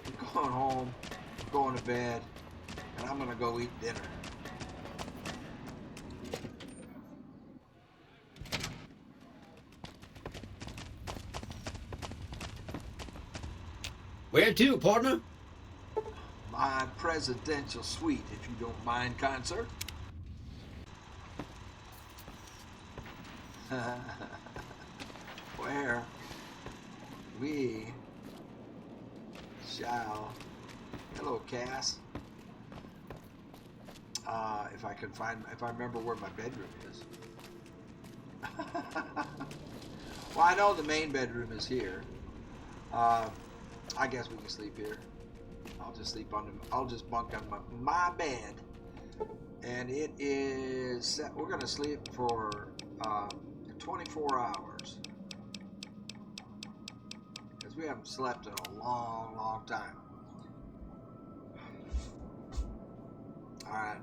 Speaker 1: I'm going home, going to bed, and I'm gonna go eat dinner.
Speaker 11: Where to, partner?
Speaker 1: My presidential suite, if you don't mind, kind sir. Where we shall. Hello, Cass. If I remember where my bedroom is. Well, I know the main bedroom is here. I guess we can sleep here. I'll just bunk on my bed. And it is, we're gonna sleep for 24 hours. Because we haven't slept in a long, long time. Alright.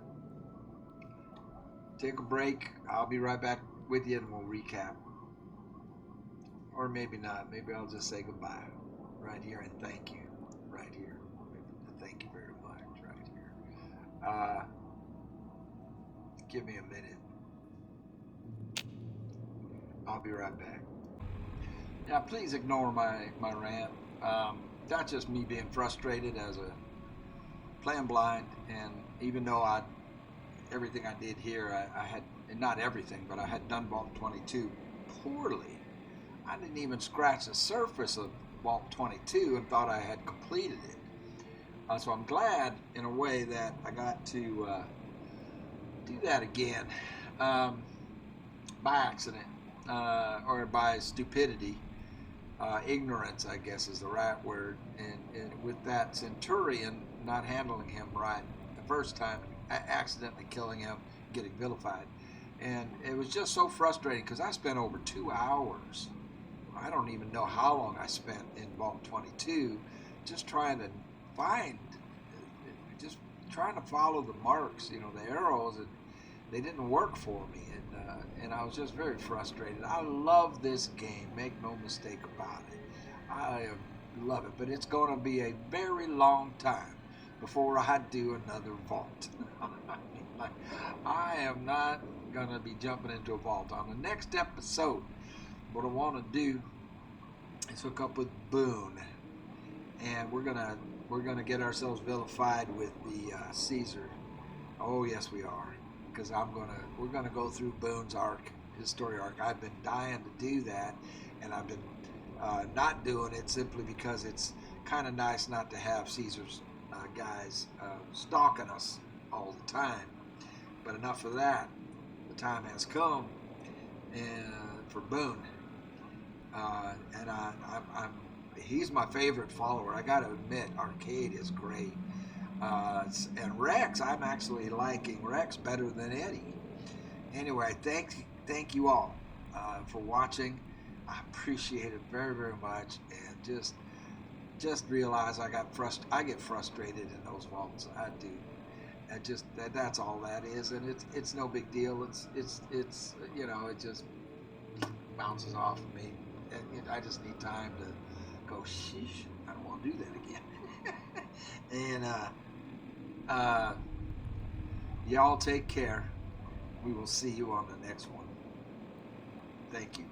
Speaker 1: Take a break. I'll be right back with you and we'll recap. Or maybe not. Maybe I'll just say goodbye. Right here and thank you. Right here. Thank you very much. Right here. Give me a minute. I'll be right back. Now, please ignore my rant. That's just me being frustrated as a playing blind, and even though everything I did here, I had, and not everything, but I had done Vault 22 poorly. I didn't even scratch the surface of Vault 22 and thought I had completed it. So I'm glad, in a way, that I got to do that again by accident or by stupidity. ignorance, I guess is the right word, and with that Centurion not handling him right the first time, accidentally killing him, getting vilified. And it was just so frustrating because I spent over 2 hours. I don't even know how long I spent in Vault 22 just trying to follow the marks, the arrows, and they didn't work for me. And I was just very frustrated. I love this game, make no mistake about it. I love it, but it's going to be a very long time before I do another vault. I am not going to be jumping into a vault. On the next episode, what I want to do is hook up with Boone, and we're gonna get ourselves vilified with the Caesar. Oh yes, we are, because we're gonna go through Boone's arc, his story arc. I've been dying to do that, and I've been not doing it simply because it's kind of nice not to have Caesar's guys stalking us all the time. But enough of that. The time has come, and for Boone, and he's my favorite follower. I got to admit, Arcade is great, and Rex, I'm actually liking Rex better than Eddie. Anyway, thank you all for watching. I appreciate it very, very much, and just realize I get frustrated in those vaults. I do. That's all that is, and it's no big deal. It's it just bounces off of me, and I just need time to go. Sheesh, I don't want to do that again. And y'all take care. We will see you on the next one. Thank you.